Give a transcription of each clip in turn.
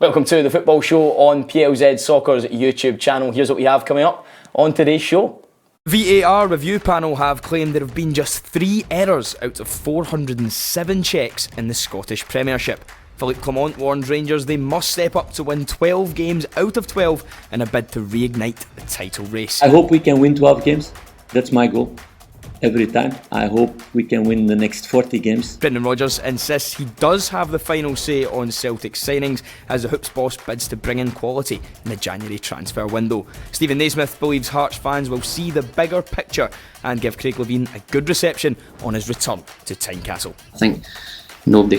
Welcome to the Football Show on PLZ Soccer's YouTube channel. Here's what we have coming up on today's show. VAR review panel have claimed there have been just 3 errors out of 407 checks in the Scottish Premiership. Philippe Clement warns Rangers they must step up to win 12 games out of 12 in a bid to reignite the title race. I hope we can win 12 games. That's my goal. Every time. I hope we can win the next 40 games. Brendan Rodgers insists he does have the final say on Celtic signings as the Hoops boss bids to bring in quality in the January transfer window. Stephen Naismith believes Hearts fans will see the bigger picture and give Craig Levein a good reception on his return to Tynecastle. I think nobody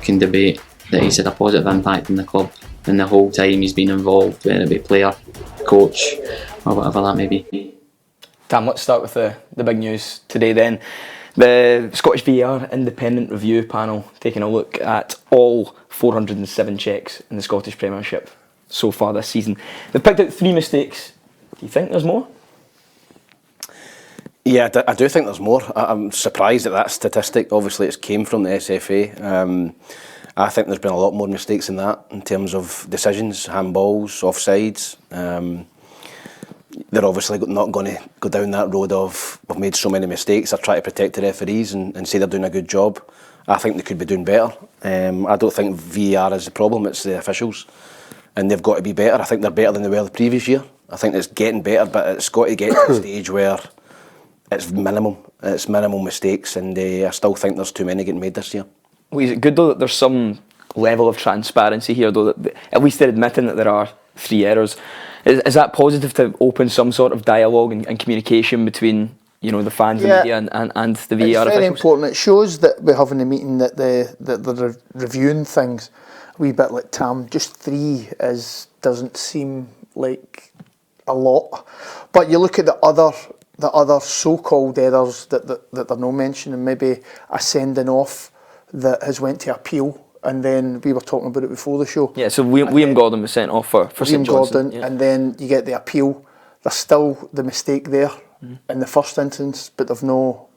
can debate that he's had a positive impact in the club and the whole time he's been involved, whether it be player, coach or whatever that may be. Tam, let's start with the big news today then. The Scottish VAR independent review panel taking a look at all 407 checks in the Scottish Premiership so far this season. They've picked out 3 mistakes. Do you think there's more? Yeah, I do think there's more. I'm surprised at that statistic. Obviously, it's came from the SFA. I think there's been a lot more mistakes than that in terms of decisions, handballs, offsides. They're obviously not going to go down that road of we've made so many mistakes. They're trying to protect the referees and say they're doing a good job. I think they could be doing better. I don't think VAR is the problem, it's the officials. And they've got to be better. I think they're better than they were the previous year. I think it's getting better, but it's got to get to the stage where it's minimum. It's minimal mistakes, and I still think there's too many getting made this year. Well, is it good though that there's some level of transparency here, though, that at least they're admitting that there are 3 errors? Is that positive to open some sort of dialogue and communication between, you know, the fans and media and the VAR officials? It's very important. It shows that we're having a meeting that they're reviewing things a wee bit like Tam. Just 3 doesn't seem like a lot. But you look at the other so-called errors that they're not mentioning, maybe a sending off that has went to appeal. And then we were talking about it before the show. Yeah, so Liam Gordon was sent off for St Johnstone. Yeah. And then you get the appeal. There's still the mistake there in the first instance, but they've no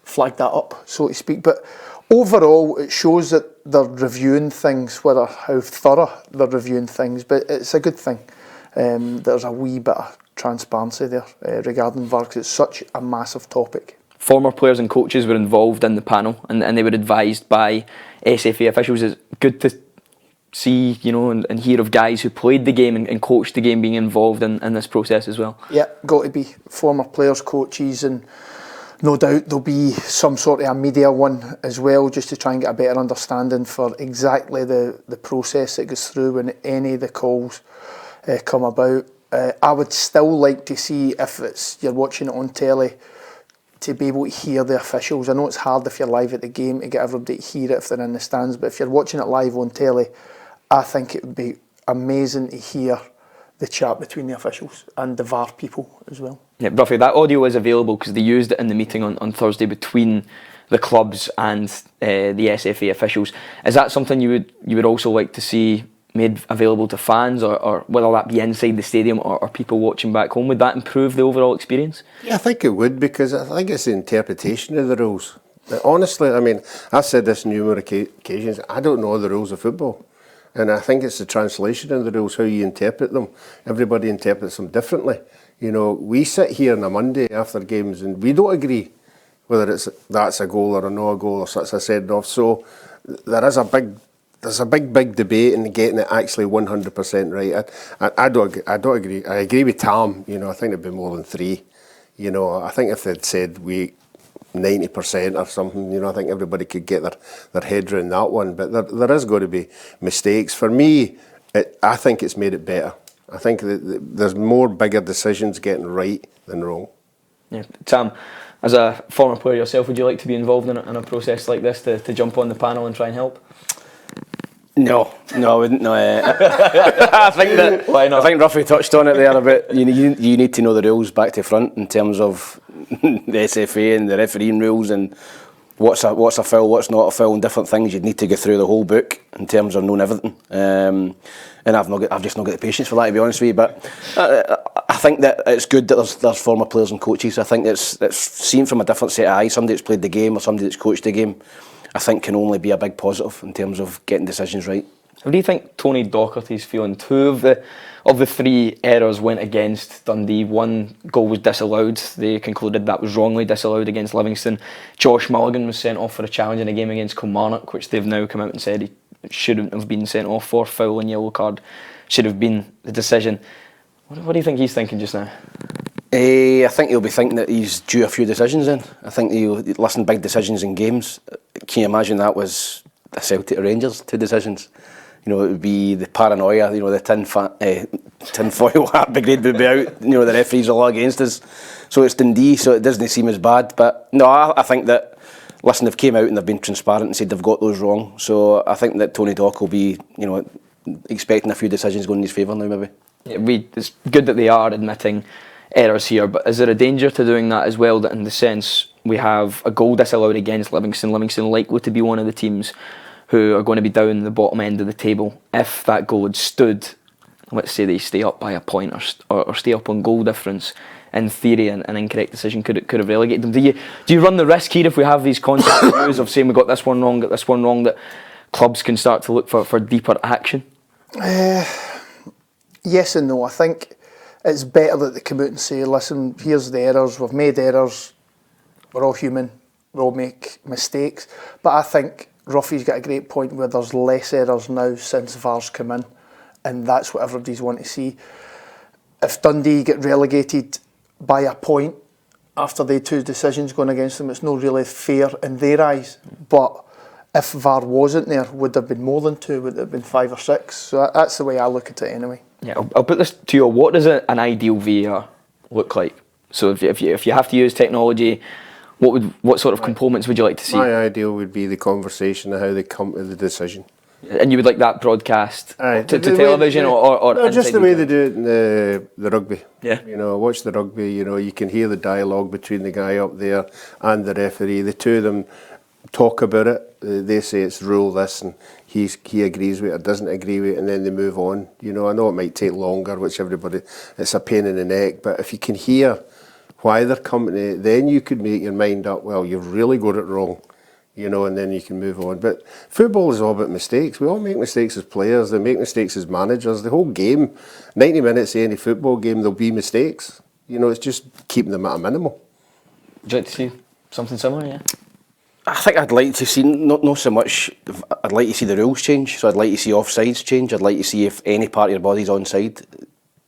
flagged that up, so to speak. But overall, it shows that they're reviewing things, whether how thorough they're reviewing things. But it's a good thing. There's a wee bit of transparency there regarding VAR, because it's such a massive topic. Former players and coaches were involved in the panel, and they were advised by SFA officials. It's good to see, you know, and hear of guys who played the game and coached the game being involved in this process as well. Yeah, got to be former players, coaches, and no doubt there'll be some sort of a media one as well, just to try and get a better understanding for exactly the process that goes through when any of the calls come about. I would still like to see, if you're watching it on telly, to be able to hear the officials. I know it's hard if you're live at the game to get everybody to hear it if they're in the stands, but if you're watching it live on telly, I think it would be amazing to hear the chat between the officials and the VAR people as well. Yeah, Ruffy, that audio is available because they used it in the meeting on Thursday between the clubs and the SFA officials. Is that something you would also like to see made available to fans, or whether that be inside the stadium or people watching back home? Would that improve the overall experience? Yeah, I think it would, because I think it's the interpretation of the rules. Honestly, I mean, I've said this on numerous occasions, I don't know the rules of football. And I think it's the translation of the rules, how you interpret them. Everybody interprets them differently. You know, we sit here on a Monday after games and we don't agree whether that's a goal or a no goal or such a send off. So there's a big debate in getting it actually 100% right. I don't agree. I agree with Tam. You know, I think it'd be more than 3. You know, I think if they'd said 90% or something, you know, I think everybody could get their head around that one. But there is going to be mistakes. For me, I think it's made it better. I think there's more bigger decisions getting right than wrong. Yeah, Tam, as a former player yourself, would you like to be involved in a process like this to jump on the panel and try and help? No, I wouldn't. No, I think that. Why not? I think Ruffy touched on it there a bit. You need to know the rules back to front in terms of the SFA and the refereeing rules and what's a foul, what's not a foul, and different things. You'd need to go through the whole book in terms of knowing everything. And I've just not got the patience for that, to be honest with you. But I think that it's good that there's former players and coaches. I think it's seen from a different set of eyes. Somebody that's played the game or somebody that's coached the game, I think can only be a big positive in terms of getting decisions right. How do you think Tony Docherty's feeling? Two of the three errors went against Dundee. One goal was disallowed. They concluded that was wrongly disallowed against Livingston. Josh Mulligan was sent off for a challenge in a game against Kilmarnock, which they've now come out and said he shouldn't have been sent off for. Foul and yellow card should have been the decision. What do you think he's thinking just now? I think he'll be thinking that he's due a few decisions in. I think he'll listen big decisions in games. Can you imagine that was the Celtic or Rangers, 2 decisions? You know, it would be the paranoia, you know, the tinfoil hat brigade would be out, you know, the referees are all against us. So it's Dundee, so it doesn't seem as bad. But no, I think that, listen, they've came out and they've been transparent and said they've got those wrong. So I think that Tony Dock will be, you know, expecting a few decisions going in his favour now, maybe. Yeah, it's good that they are admitting errors here, but is there a danger to doing that as well, that in the sense we have a goal disallowed against Livingston likely to be one of the teams who are going to be down the bottom end of the table? If that goal had stood, let's say they stay up by a point or stay up on goal difference, in theory an incorrect decision could have relegated them. Do you run the risk here, if we have these constant reviews of saying we got this one wrong, that clubs can start to look for deeper action? Yes and no. I think it's better that they come out and say, listen, here's the errors, we've made errors, we're all human, we all make mistakes. But I think Ruffy's got a great point where there's less errors now since VAR's come in, and that's what everybody's want to see. If Dundee get relegated by a point after they 2 decisions going against them, it's not really fair in their eyes. But if VAR wasn't there, would there have been more than 2? Would there have been 5 or 6? So that's the way I look at it anyway. Yeah, I'll put this to you. What does an ideal VAR look like? So if you have to use technology, what sort of components would you like to see? My ideal would be the conversation of how they come to the decision. And you would like that broadcast to television or no, just the way they do it in the rugby. Yeah. You know, watch the rugby, you know, you can hear the dialogue between the guy up there and the referee. The two of them talk about it. They say it's rule this and he agrees with it or doesn't agree with it, and then they move on. You know, I know it might take longer, which everybody, it's a pain in the neck, but if you can hear why they're coming to it, then you could make your mind up, well, you've really got it wrong, you know, and then you can move on. But football is all about mistakes. We all make mistakes as players, they make mistakes as managers. The whole game, 90 minutes of any football game, there'll be mistakes. You know, it's just keeping them at a minimal. Would you like to see something similar, yeah? I think I'd like to see, not so much, I'd like to see the rules change. So I'd like to see offsides change. I'd like to see if any part of your body's onside,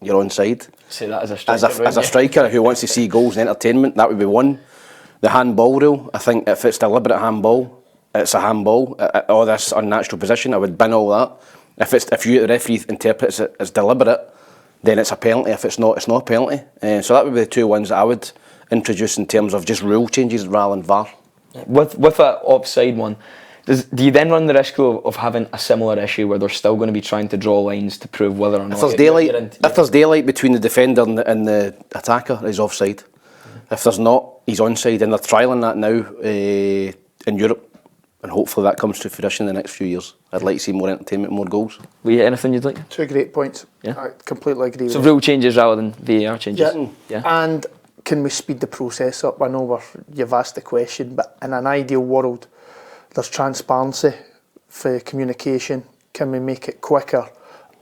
you're onside. Say that as a striker. As a striker who wants to see goals and entertainment, that would be one. The handball rule, I think if it's deliberate handball, it's a handball. Or this unnatural position, I would bin all that. If you, the referee, interprets it as deliberate, then it's a penalty. If it's not, it's not a penalty. So that would be the 2 ones that I would introduce in terms of just rule changes rather than VAR. With that offside one, do you then run the risk of having a similar issue where they're still going to be trying to draw lines to prove whether or not... If there's daylight between the defender and the attacker, he's offside. If there's not, he's onside, and they're trialling that now in Europe, and hopefully that comes to fruition in the next few years. I'd like to see more entertainment, more goals. Lee, anything you'd like? 2 great points. Yeah, I completely agree with you. So rule changes rather than VAR changes? Yeah. And can we speed the process up? I know you've asked the question, but in an ideal world, there's transparency for communication. Can we make it quicker,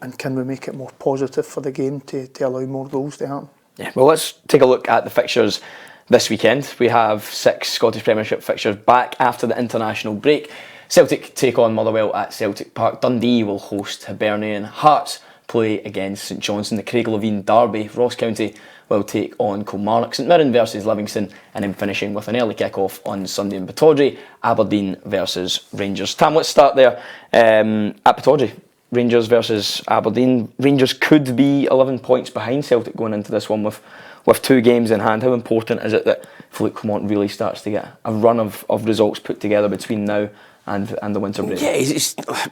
and can we make it more positive for the game to allow more goals to happen? Yeah, well, let's take a look at the fixtures this weekend. We have 6 Scottish Premiership fixtures back after the international break. Celtic take on Motherwell at Celtic Park. Dundee will host Hibernian. Hearts play against St Johnstone. The Craig Levein derby. Ross County will take on Kilmarnock. St Mirren versus Livingston, and then finishing with an early kick-off on Sunday in Pittodrie. Aberdeen versus Rangers. Tam, let's start there at Pittodrie. Rangers versus Aberdeen. Rangers could be 11 points behind Celtic going into this one with 2 games in hand. How important is it that Philippe Clement really starts to get a run of results put together between now and the winter break? Yeah,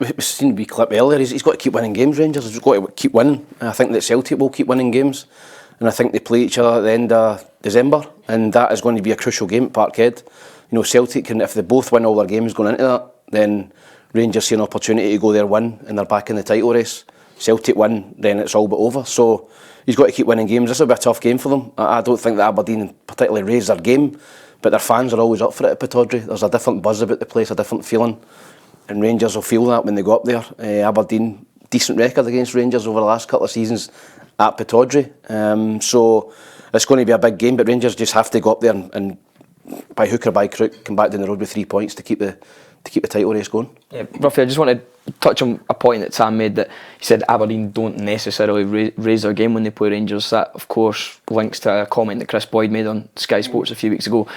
we've seen a wee clip earlier. He's got to keep winning games, Rangers. He's got to keep winning. And I think that Celtic will keep winning games. And I think they play each other at the end of December. And that is going to be a crucial game at Parkhead. You know, Celtic can, if they both win all their games going into that, then Rangers see an opportunity to go there, win, and they're back in the title race. Celtic win, then it's all but over. So he's got to keep winning games. This will be a tough game for them. I don't think that Aberdeen particularly raised their game, but their fans are always up for it at Pittodrie. There's a different buzz about the place, a different feeling. and Rangers will feel that when they go up there. Aberdeen, decent record against Rangers over the last couple of seasons at Pittodrie. So it's going to be a big game, but Rangers just have to go up there and by hook or by crook come back down the road with 3 points to keep the title race going. Yeah, Ruffy, I just want to touch on a point that Sam made, that he said Aberdeen don't necessarily raise their game when they play Rangers. That, of course, links to a comment that Chris Boyd made on Sky Sports a few weeks ago,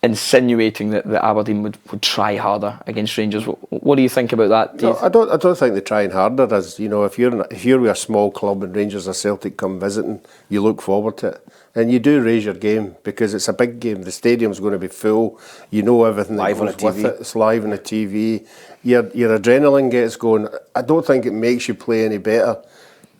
insinuating that Aberdeen would try harder against Rangers. What do you think about that? No, I don't think they're trying harder. As you know, if you're with a small club and Rangers or Celtic come visiting, you look forward to it. And you do raise your game because it's a big game. The stadium's going to be full. You know everything that goes with it. It's live on the TV. Your adrenaline gets going. I don't think it makes you play any better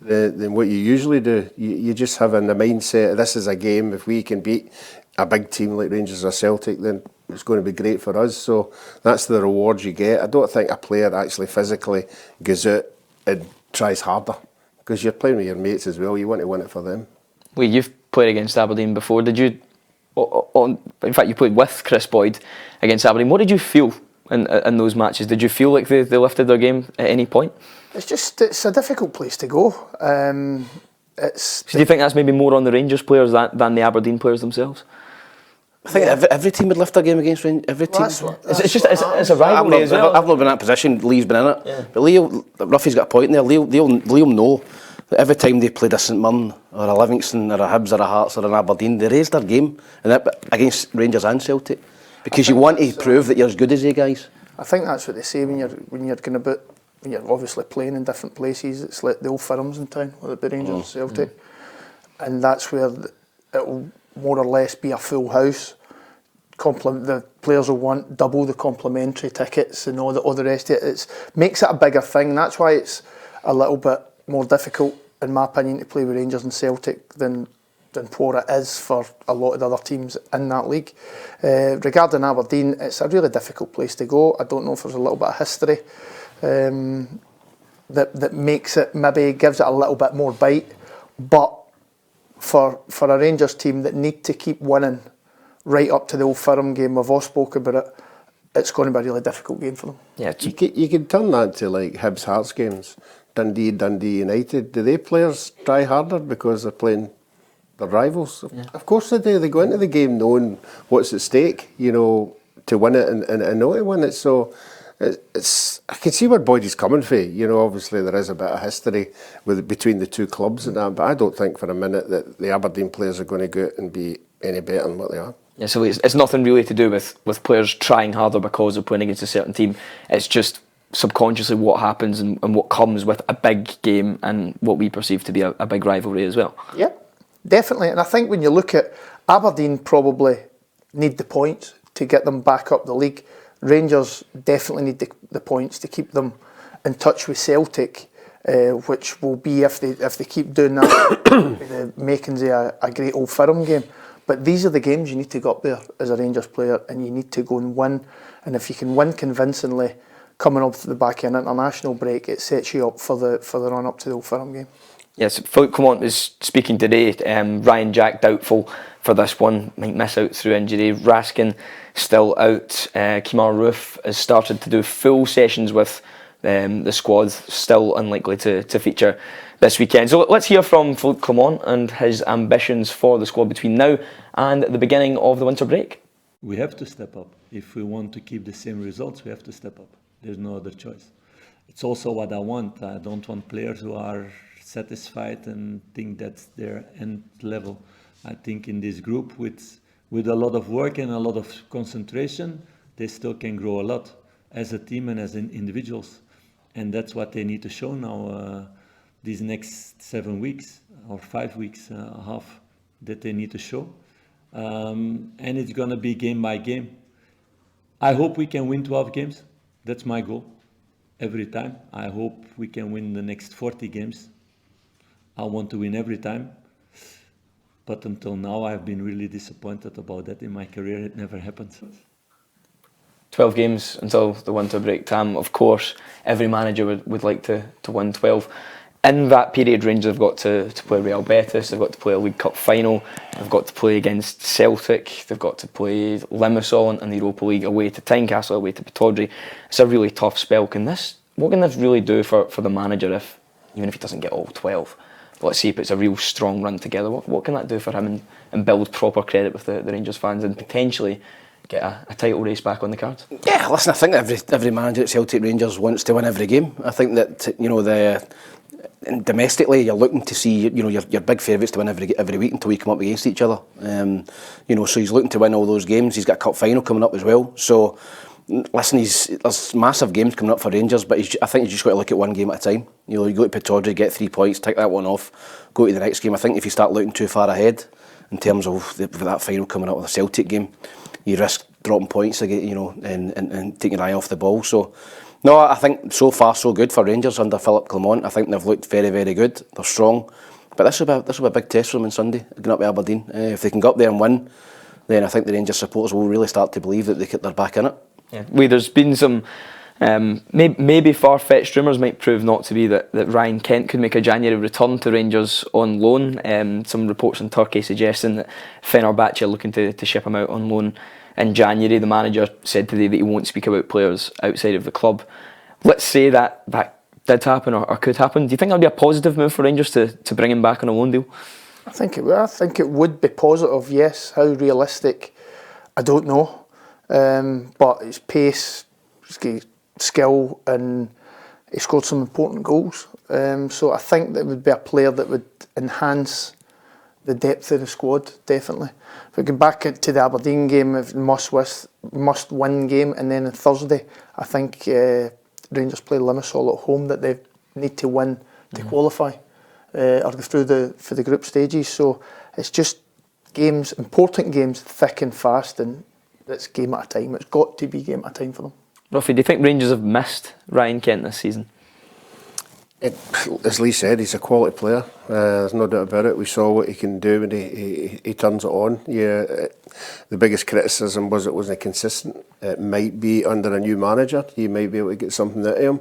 than what you usually do. You just have in the mindset, this is a game. If we can beat a big team like Rangers or Celtic, then it's going to be great for us. So that's the rewards you get. I don't think a player actually physically goes out and tries harder because you're playing with your mates as well. You want to win it for them. Well, you've played against Aberdeen before. Did you? In fact, you played with Chris Boyd against Aberdeen. What did you feel in those matches? Did you feel like they lifted their game at any point? It's a difficult place to go. So do you think that's maybe more on the Rangers players than the Aberdeen players themselves? I think every team would lift their game against Rangers. Every team. It's a rivalry as well. I've not been in that position. Lee's been in it. Yeah. But Ruffy's got a point there. Lee'll know that every time they played a St Mirren or a Livingston or a Hibs or a Hearts or an Aberdeen, they raised their game against Rangers and Celtic because you want to prove that you're as good as they guys. I think that's what they say when you're going about. When you're obviously playing in different places. It's like the old firms in town, whether it be Rangers or Celtic, and that's where it will more or less be a full house. The players will want double the complimentary tickets and all the rest of it. It makes it a bigger thing. That's why it's a little bit more difficult, in my opinion, to play with Rangers and Celtic than what it is for a lot of the other teams in that league. Regarding Aberdeen, it's a really difficult place to go. I don't know if there's a little bit of history that makes it, maybe gives it a little bit more bite, but for a Rangers team that need to keep winning right up to the Old Firm game, we've all spoke about it, it's going to be a really difficult game for them. Yeah, you could turn that to like Hibs Hearts games, Dundee United. Do they players try harder because they're playing their rivals? Yeah. Of course they do. They go into the game knowing what's at stake, to win it and know to win it. So I can see where Boyd is coming from. Obviously there is a bit of history between the two clubs and that, but I don't think for a minute that the Aberdeen players are going to go out and be any better than what they are. Yeah, so it's nothing really to do with players trying harder because of playing against a certain team. It's just subconsciously what happens and what comes with a big game and what we perceive to be a big rivalry as well. Yeah, definitely. And I think when you look at Aberdeen, probably need the points to get them back up the league. Rangers definitely need the points to keep them in touch with Celtic, which will be, if they keep doing that, the makings of a great Old Firm game. But these are the games you need to go up there as a Rangers player, and you need to go and win. And if you can win convincingly, coming up to the back of an international break, it sets you up for the run up to the Old Firm game. Yes, Philippe Clement is speaking today. Ryan Jack doubtful for this one, might miss out through injury. Raskin still out. Kemar Roof has started to do full sessions with the squad, still unlikely to feature this weekend. So let's hear from Philippe Clement and his ambitions for the squad between now and the beginning of the winter break. We have to step up. If we want to keep the same results, we have to step up. There's no other choice. It's also what I want. I don't want players who are satisfied and think that's their end level. I think in this group, with a lot of work and a lot of concentration, they still can grow a lot as a team and as individuals. And that's what they need to show now these next 7 weeks or 5 weeks, half, that they need to show. And it's going to be game by game. I hope we can win 12 games. That's my goal every time. I hope we can win the next 40 games. I want to win every time. But until now, I've been really disappointed about that in my career. It never happened. 12 games until the winter break time. Of course, every manager would like to win 12. in that period, Rangers have got to play Real Betis, they've got to play a League Cup final, they've got to play against Celtic, they've got to play Limassol in the Europa League, away to Tynecastle, away to Pittodrie. It's a really tough spell. What can this really do for the manager, even if he doesn't get all 12? Let's see if it's a real strong run together. What can that do for him and build proper credit with the Rangers fans and potentially get a title race back on the cards? Yeah, listen, I think every manager at Celtic Rangers wants to win every game. I think that, domestically, you're looking to see your big favourites to win every week until we come up against each other. So he's looking to win all those games. He's got a cup final coming up as well. So listen, there's massive games coming up for Rangers, but I think you just got to look at one game at a time. You go to Pittodrie, get 3 points, take that one off, go to the next game. I think if you start looking too far ahead in terms of that final coming up with a Celtic game, you risk dropping points again, and taking your eye off the ball. So. No, I think so far so good for Rangers under Philippe Clement. I think they've looked very, very good. They're strong, but this will be a big test for them on Sunday, going up to Aberdeen. If they can go up there and win, then I think the Rangers supporters will really start to believe that they're back in it. Yeah. There's been some maybe far-fetched rumours might prove not to be that Ryan Kent could make a January return to Rangers on loan. Some reports in Turkey suggesting that Fenerbahce are looking to ship him out on loan in January. The manager said today that he won't speak about players outside of the club. Let's say that did happen or could happen. Do you think that would be a positive move for Rangers to bring him back on a loan deal? I think it would. I think it would be positive, yes. How realistic, I don't know. But his pace, his skill, and he scored some important goals. So I think that would be a player that would enhance the depth of the squad, definitely. If we go back to the Aberdeen game, if must-win game, and then on Thursday, I think Rangers play Limassol at home that they need to win to qualify or go through for the group stages. So it's just games, important games, thick and fast, and it's game at a time. It's got to be game at a time for them. Ruffy, do you think Rangers have missed Ryan Kent this season? As Lee said, he's a quality player. There's no doubt about it. We saw what he can do when he turns it on. Yeah, the biggest criticism was it wasn't consistent. It might be under a new manager. You might be able to get something out of him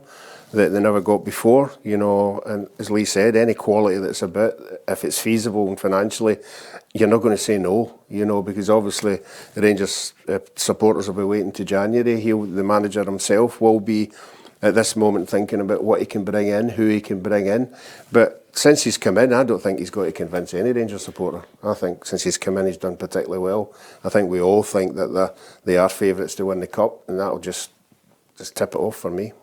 that they never got before. And as Lee said, any quality that's a bit, if it's feasible and financially, you're not going to say no. Because obviously the Rangers supporters will be waiting to January. The manager himself will be at this moment thinking about what he can bring in, who he can bring in. But since he's come in, I don't think he's got to convince any Rangers supporter. I think since he's come in, he's done particularly well. I think we all think that they are favourites to win the Cup, and that'll just tip it off for me.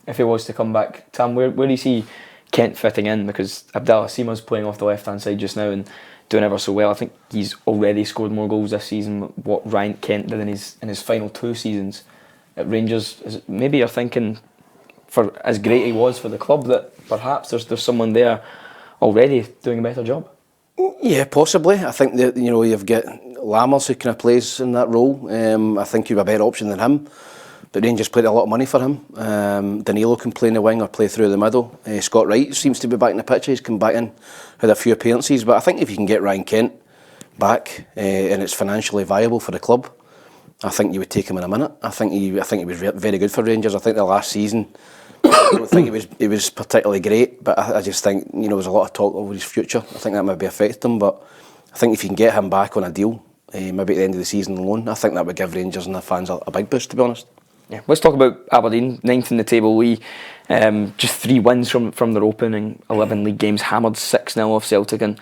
If he was to come back, Tam, where do you see Kent fitting in? Because Abdallah Sima's playing off the left-hand side just now and doing ever so well. I think he's already scored more goals this season than what Ryan Kent did in his final 2 seasons at Rangers. Maybe you're thinking, for as great he was for the club, that perhaps there's someone there already doing a better job? Yeah, possibly. I think that you've got Lammers who kind of plays in that role. I think you've a better option than him. But Rangers paid a lot of money for him. Danilo can play in the wing or play through the middle. Scott Wright seems to be back in the picture. He's come back in, had a few appearances. But I think if you can get Ryan Kent back and it's financially viable for the club, I think you would take him in a minute. I think he was very good for Rangers. I think the last season, I don't think it was particularly great, but I just think there was a lot of talk over his future. I think that maybe affected him, but I think if you can get him back on a deal, maybe at the end of the season alone, I think that would give Rangers and their fans a big boost, to be honest. Yeah, let's talk about Aberdeen, 9th in the table. Lee, just 3 wins from their opening 11 league games, hammered 6-0 off Celtic in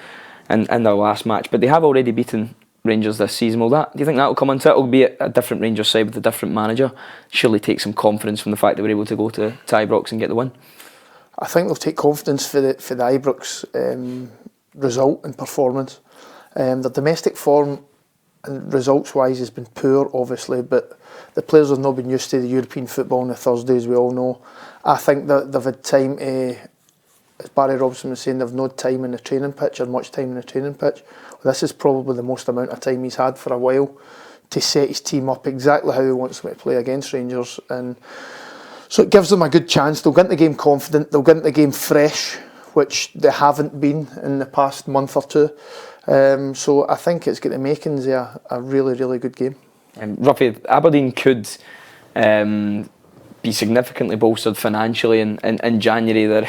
their last match, but they have already beaten Rangers this season. Do you think that will come into it? It'll be a different Rangers side with a different manager. Surely take some confidence from the fact they were able to go to Ibrox and get the win. I think they'll take confidence for the Ibrox result and performance. The domestic form and results-wise has been poor, obviously, but the players have not been used to the European football on the Thursday, as we all know. I think that they've had time to, as Barry Robson was saying, they've no time in the training pitch or much time in the training pitch. This is probably the most amount of time he's had for a while to set his team up exactly how he wants them to play against Rangers, and so it gives them a good chance. They'll get into the game confident, they'll get into the game fresh, which they haven't been in the past month or 2. So I think it's got the makings of a really, really good game. Ruffy, Aberdeen could be significantly bolstered financially in January.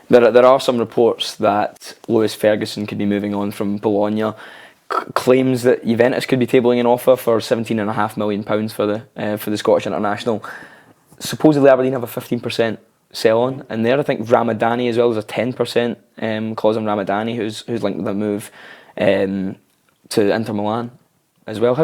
There are some reports that Lewis Ferguson could be moving on from Bologna. Claims that Juventus could be tabling an offer for £17.5 million for the Scottish international. Supposedly Aberdeen have a 15% sell on, and there I think Ramadani as well is a 10% clause on Ramadani, who's linked with a move to Inter Milan as well.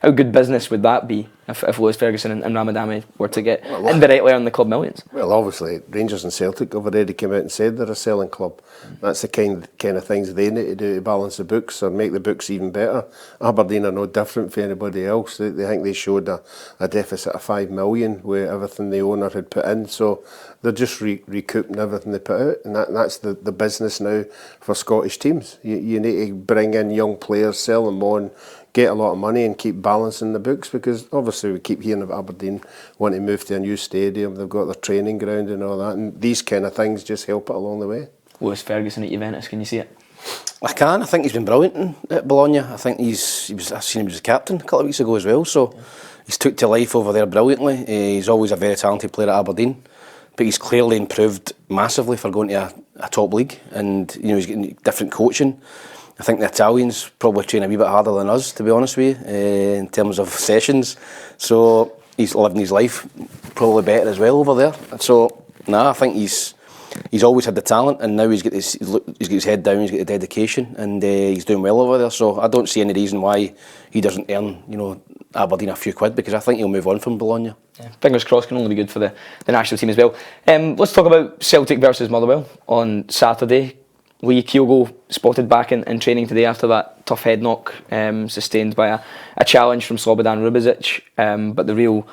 How good business would that be if Lewis Ferguson and Ramadani were to get indirectly on the club millions? Well, obviously Rangers and Celtic have already come out and said they're a selling club. That's the kind of things they need to do to balance the books or make the books even better. Aberdeen are no different from anybody else. They think they showed a deficit of 5 million with everything the owner had put in, so they're just recouping everything they put out, and that's the business now for Scottish teams. You need to bring in young players, sell them on, get a lot of money and keep balancing the books, because obviously we keep hearing about Aberdeen want to move to a new stadium, they've got their training ground and all that, and these kind of things just help it along the way. Lewis Ferguson at Juventus, can you see it? I can. I think he's been brilliant at Bologna. I think I seen him as a captain a couple of weeks ago as well, so he's took to life over there brilliantly. He's always a very talented player at Aberdeen, but he's clearly improved massively for going to a top league, and he's getting different coaching. I think the Italians probably train a wee bit harder than us, to be honest with you, in terms of sessions. So he's living his life probably better as well over there. So I think he's always had the talent, and now he's got his head down, he's got the dedication, and he's doing well over there. So I don't see any reason why he doesn't earn, Aberdeen a few quid, because I think he'll move on from Bologna. Yeah, fingers crossed, can only be good for the national team as well. Let's talk about Celtic versus Motherwell on Saturday. Lee Kyogo spotted back in training today after that tough head knock sustained by a challenge from Slobodan Rubezic. But the real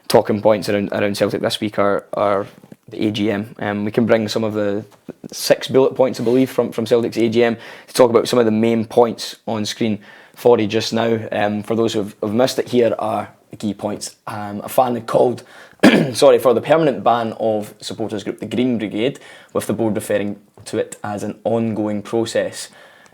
talking points around Celtic this week are the AGM. We can bring some of the 6 bullet points, I believe, from Celtic's AGM to talk about some of the main points on screen for you just now. For those who have missed it, here are the key points. A fan had called for the permanent ban of supporters group the Green Brigade, with the board referring to it as an ongoing process.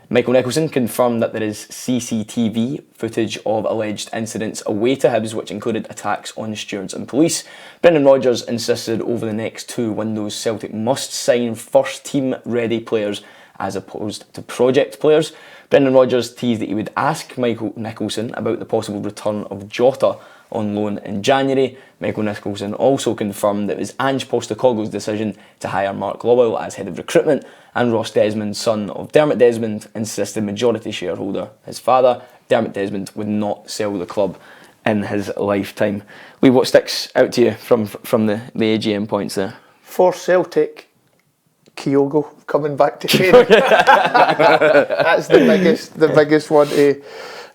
Michael Nicholson confirmed that there is CCTV footage of alleged incidents away to Hibs, which included attacks on stewards and police. Brendan Rodgers insisted over the next 2 windows Celtic must sign first team ready players as opposed to project players. Brendan Rodgers teased that he would ask Michael Nicholson about the possible return of Jota on loan in January. Michael Nicholson also confirmed that it was Ange Postecoglou's decision to hire Mark Lowell as head of recruitment, and Ross Desmond, son of Dermot Desmond, insisted majority shareholder, his father, Dermot Desmond, would not sell the club in his lifetime. Lee, what sticks out to you from the AGM points there? For Celtic, Kyogo coming back to training. That's the biggest one.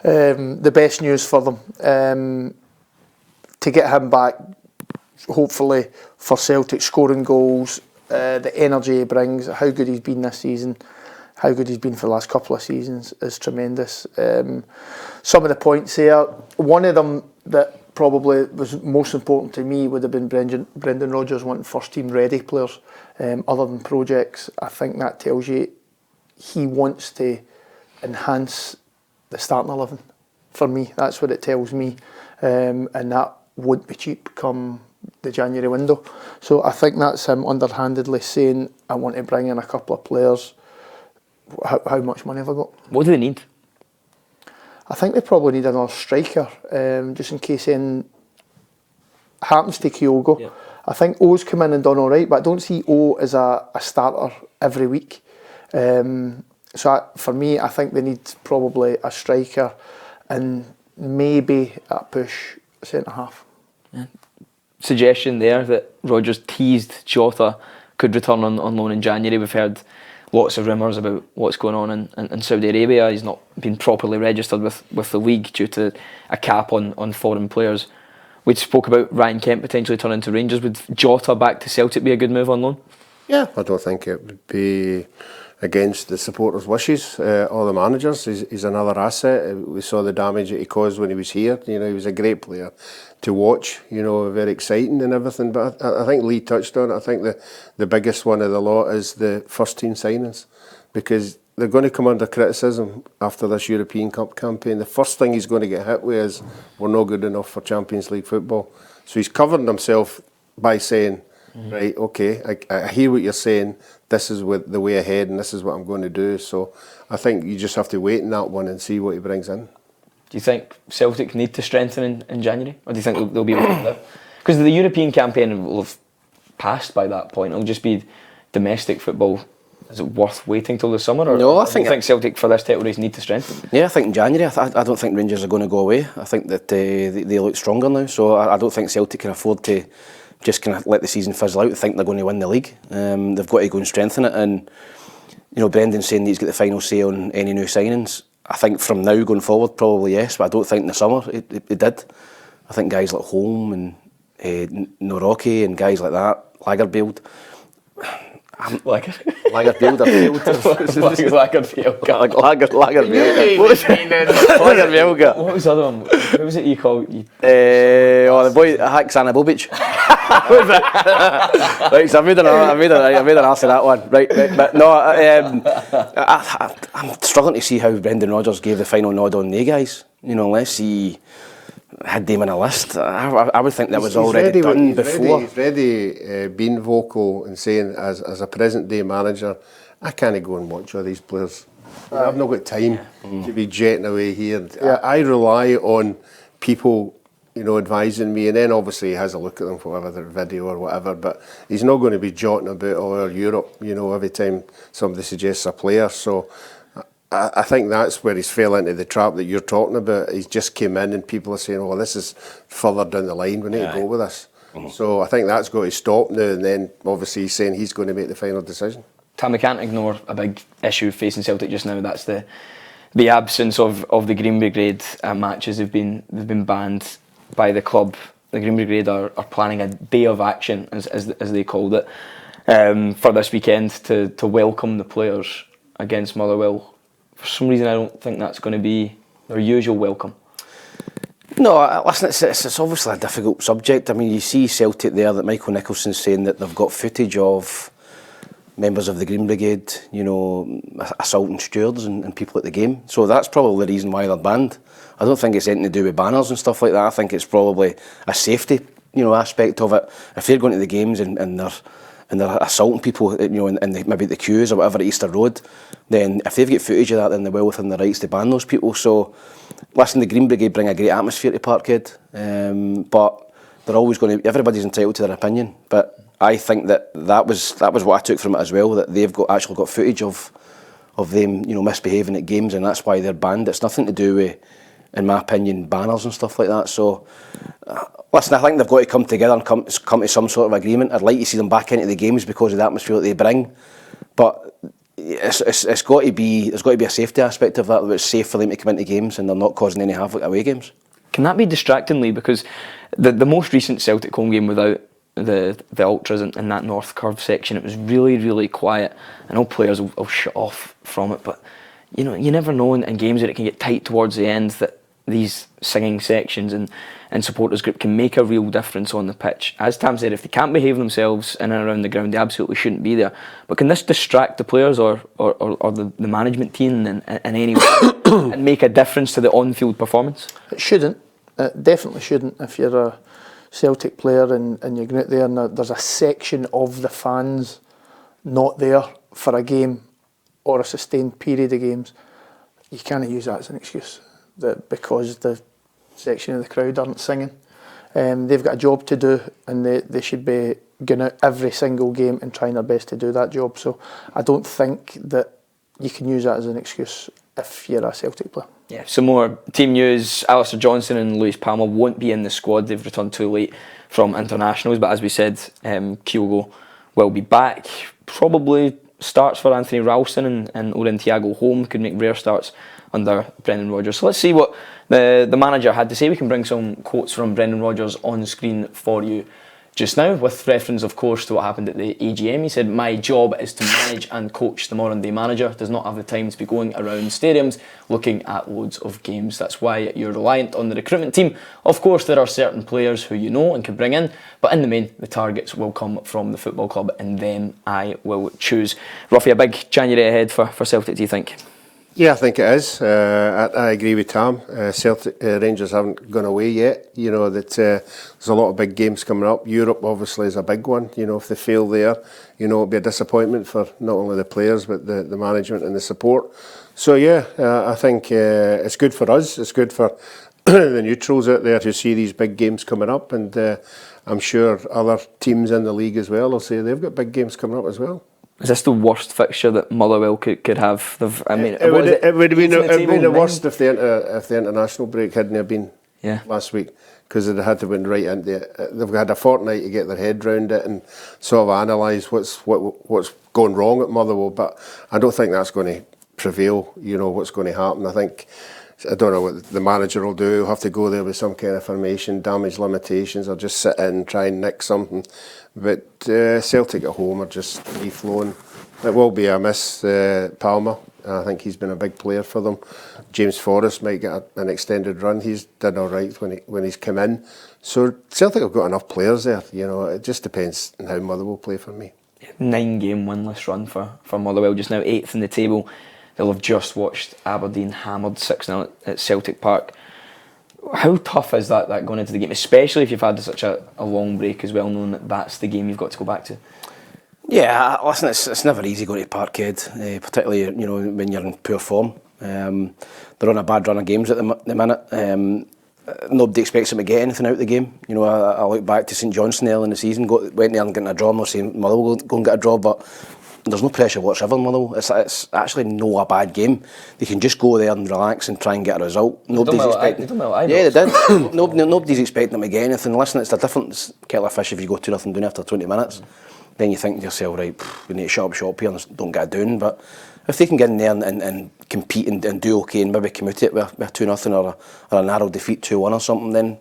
The best news for them. To get him back, hopefully for Celtic, scoring goals, the energy he brings, how good he's been this season, how good he's been for the last couple of seasons is tremendous. Some of the points here, one of them that probably was most important to me would have been Brendan Rodgers wanting first team ready players other than projects. I think that tells you he wants to enhance the starting 11. For me, that's what it tells me, and that won't be cheap come the January window. So I think that's him underhandedly saying, I want to bring in a couple of players. How much money have I got? What do they need? I think they probably need another striker, just in case anything happens to Kyogo. Yeah. I think O's come in and done all right, but I don't see O as a starter every week. For me, I think they need probably a striker and maybe a push centre-half. Yeah. Suggestion there that Rodgers teased Jota could return on loan in January. We've heard lots of rumours about what's going on in Saudi Arabia. He's not been properly registered with the league due to a cap on foreign players. We spoke about Ryan Kent potentially turning to Rangers. Would Jota back to Celtic be a good move on loan? Yeah, I don't think it would be against the supporters' wishes or the managers. He's another asset. We saw the damage that he caused when he was here. He was a great player to watch, very exciting and everything. But I think Lee touched on it. I think the biggest one of the lot is the first team signings, because they're going to come under criticism after this European Cup campaign. The first thing he's going to get hit with is we're not good enough for Champions League football. So he's covered himself by saying right, okay, I hear what you're saying, this is the way ahead and this is what I'm going to do. So I think you just have to wait in that one and see what he brings in. Do you think Celtic need to strengthen in January? Or do you think they'll be able to do that? Because the European campaign will have passed by that point. It'll just be domestic football. Is it worth waiting till the summer? Or No, I do you think Celtic for this title race need to strengthen? Yeah, I think in January. I don't think Rangers are going to go away. I think that they look stronger now. So I don't think Celtic can afford to just kind of let the season fizzle out and think they're going to win the league. They've got to go and strengthen it. And Brendan's saying that he's got the final say on any new signings. I think from now going forward, probably yes, but I don't think in the summer it did. I think guys like Holm and Norocki and guys like that, Lagerbield. Lagerbield or Field. Lagerbield. What was the other one? Who was it you called? The boy Haksana Bobic. Right, so I made an ass of that one. Right, but no, I'm struggling to see how Brendan Rodgers gave the final nod on they guys. Unless he had them in a list. I would think that was already done before. He's already been vocal and saying, as a present day manager, I can't go and watch all these players. I've not got time to be jetting away here. I rely on people, advising me, and then obviously he has a look at them for whatever video or whatever, but he's not going to be jotting about all over Europe, every time somebody suggests a player. So I think that's where he's fell into the trap that you're talking about. He's just came in and people are saying, well, this is further down the line, we need to go with this. So I think that's got to stop now, and then obviously he's saying he's going to make the final decision. Tam, we can't ignore a big issue facing Celtic just now. That's the absence of the Green Brigade matches. They've been banned by the club. The Green Brigade are planning a day of action, as they called it, for this weekend to welcome the players against Motherwell. For some reason, I don't think that's going to be their usual welcome. No, listen, it's obviously a difficult subject. I mean, you see Celtic there, that Michael Nicholson's saying that they've got footage of members of the Green Brigade, assaulting stewards and people at the game. So that's probably the reason why they're banned. I don't think it's anything to do with banners and stuff like that. I think it's probably a safety, aspect of it. If they're going to the games and they're assaulting people, maybe at the queues or whatever at Easter Road, then if they've got footage of that, then they're well within their rights to ban those people. So, listen, the Green Brigade bring a great atmosphere to Parkhead, but they're always going to. Everybody's entitled to their opinion, but I think that was what I took from it as well. That they've actually got footage of them, misbehaving at games, and that's why they're banned. It's nothing to do with, in my opinion, banners and stuff like that. So. Listen, I think they've got to come together and come to some sort of agreement. I'd like to see them back into the games because of the atmosphere that they bring, but it's got to be. There's got to be a safety aspect of that. Where it's safe for them to come into games and they're not causing any havoc at away games. Can that be distracting, Lee? Because the most recent Celtic home game without the ultras in that north curve section, it was really, really quiet. I know players will shut off from it, but you never know in games that it can get tight towards the end that these singing sections and supporters group can make a real difference on the pitch. As Tam said, if they can't behave themselves in and around the ground, they absolutely shouldn't be there. But can this distract the players or the management team in any way and make a difference to the on-field performance? It shouldn't. It definitely shouldn't. If you're a Celtic player and you go out there and there's a section of the fans not there for a game or a sustained period of games, you can't use that as an excuse. That because the section of the crowd aren't singing, they've got a job to do, and they should be going out every single game and trying their best to do that job. So I don't think that you can use that as an excuse if you're a Celtic player. Yeah, some more team news. Alistair Johnston and Lewis Palmer won't be in the squad. They've returned too late from internationals, but as we said, Kyogo will be back. Probably starts for Anthony Ralston and Oren Thiago Holm could make rare starts under Brendan Rodgers. So let's see what the manager had to say. We can bring some quotes from Brendan Rodgers on screen for you just now, with reference of course to what happened at the AGM. He said, "My job is to manage and coach. The modern day manager does not have the time to be going around stadiums looking at loads of games. That's why you're reliant on the recruitment team. Of course there are certain players who you know and can bring in, but in the main the targets will come from the football club and them I will choose." Ruffy, a big January ahead for Celtic, do you think? Yeah, I think it is. I agree with Tam. Celtic Rangers haven't gone away yet. You know that there's a lot of big games coming up. Europe obviously is a big one. You know, if they fail there, you know, it'll be a disappointment for not only the players but the management and the support. So yeah, I think it's good for us. It's good for the neutrals out there to see these big games coming up, and I'm sure other teams in the league as well will say they've got big games coming up as well. Is this the worst fixture that Motherwell could have? I mean, it would have been the worst if the international break hadn't been last week, because they'd had to win right into it. They've had a fortnight to get their head round it and sort of analyse what's going wrong at Motherwell. But I don't think that's going to prevail. You know what's going to happen. I don't know what the manager will do. He'll have to go there with some kind of formation, damage limitations, or just sit in and try and nick something. But Celtic at home are just free-flowing. It will be a miss, Palmer. I think he's been a big player for them. James Forrest might get an extended run. He's done all right when he's come in. So Celtic have got enough players there. You know, it just depends on how Motherwell play for me. 9-game winless run for Motherwell, just now 8th in the table. They'll have just watched Aberdeen hammered 6-0 at Celtic Park. How tough is that going into the game, especially if you've had such a long break as well, knowing that that's the game you've got to go back to? Yeah, listen, it's never easy going to Parkhead, particularly when you're in poor form. They're on a bad run of games at the minute. Nobody expects them to get anything out of the game. You know, I look back to St Johnstone early in the season, went there and got a draw. I'm not saying Motherwell will go and get a draw, but there's no pressure whatsoever in Motherwell. It's actually no a bad game. They can just go there and relax and try and get a result. Nobody's expecting. Yeah, they did. Nobody's expecting them to get anything. Listen, it's a different kettle of fish if you go 2-0 down after 20 minutes. Then you think to yourself, right, we need to shut up shop here and don't get it down. But if they can get in there and compete and do okay and maybe commute it with 2-0 or a narrow defeat 2-1 or something, then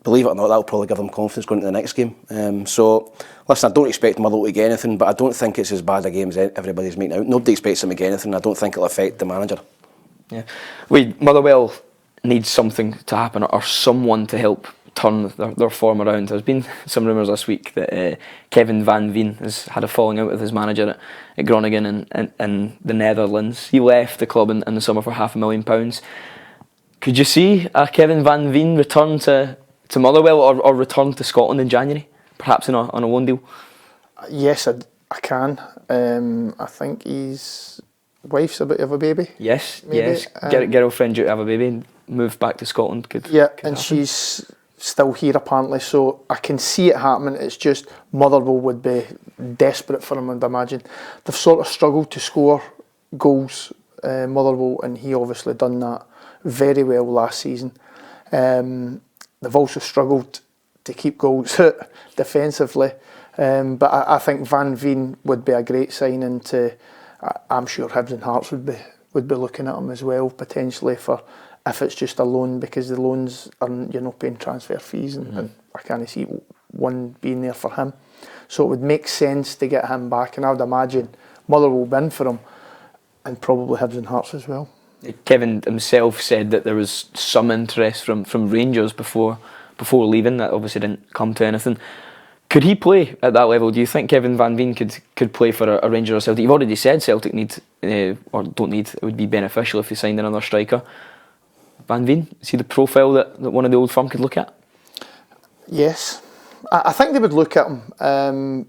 believe it or not, that'll probably give them confidence going into the next game. So, listen, I don't expect Motherwell to get anything, but I don't think it's as bad a game as everybody's making out. Nobody expects them to get anything. I don't think it'll affect the manager. Yeah, Motherwell needs something to happen or someone to help turn their form around. There's been some rumours this week that Kevin Van Veen has had a falling out with his manager at Groningen in the Netherlands. He left the club in the summer for £500,000. Could you see a Kevin Van Veen return to Motherwell or return to Scotland in January, perhaps on a loan deal? Yes, I can. I think his wife's about to have a baby. Yes, maybe. Girlfriend due to have a baby and move back to Scotland. Could happen. She's still here apparently, so I can see it happening. It's just Motherwell would be desperate for him, I'd imagine. They've sort of struggled to score goals, Motherwell, and he obviously done that very well last season. They've also struggled to keep goals out defensively, but I think Van Veen would be a great signing I'm sure Hibs and Hearts would be looking at him as well, potentially, for if it's just a loan, because the loans you're not paying transfer fees, and I can't see one being there for him. So it would make sense to get him back, and I would imagine Motherwell will win for him, and probably Hibs and Hearts as well. Kevin himself said that there was some interest from Rangers before leaving. That obviously didn't come to anything. Could he play at that level? Do you think Kevin Van Veen could play for a Rangers or Celtic? You've already said Celtic need or don't need. It would be beneficial if he signed another striker. Van Veen, is he the profile that one of the old firm could look at? Yes, I think they would look at him.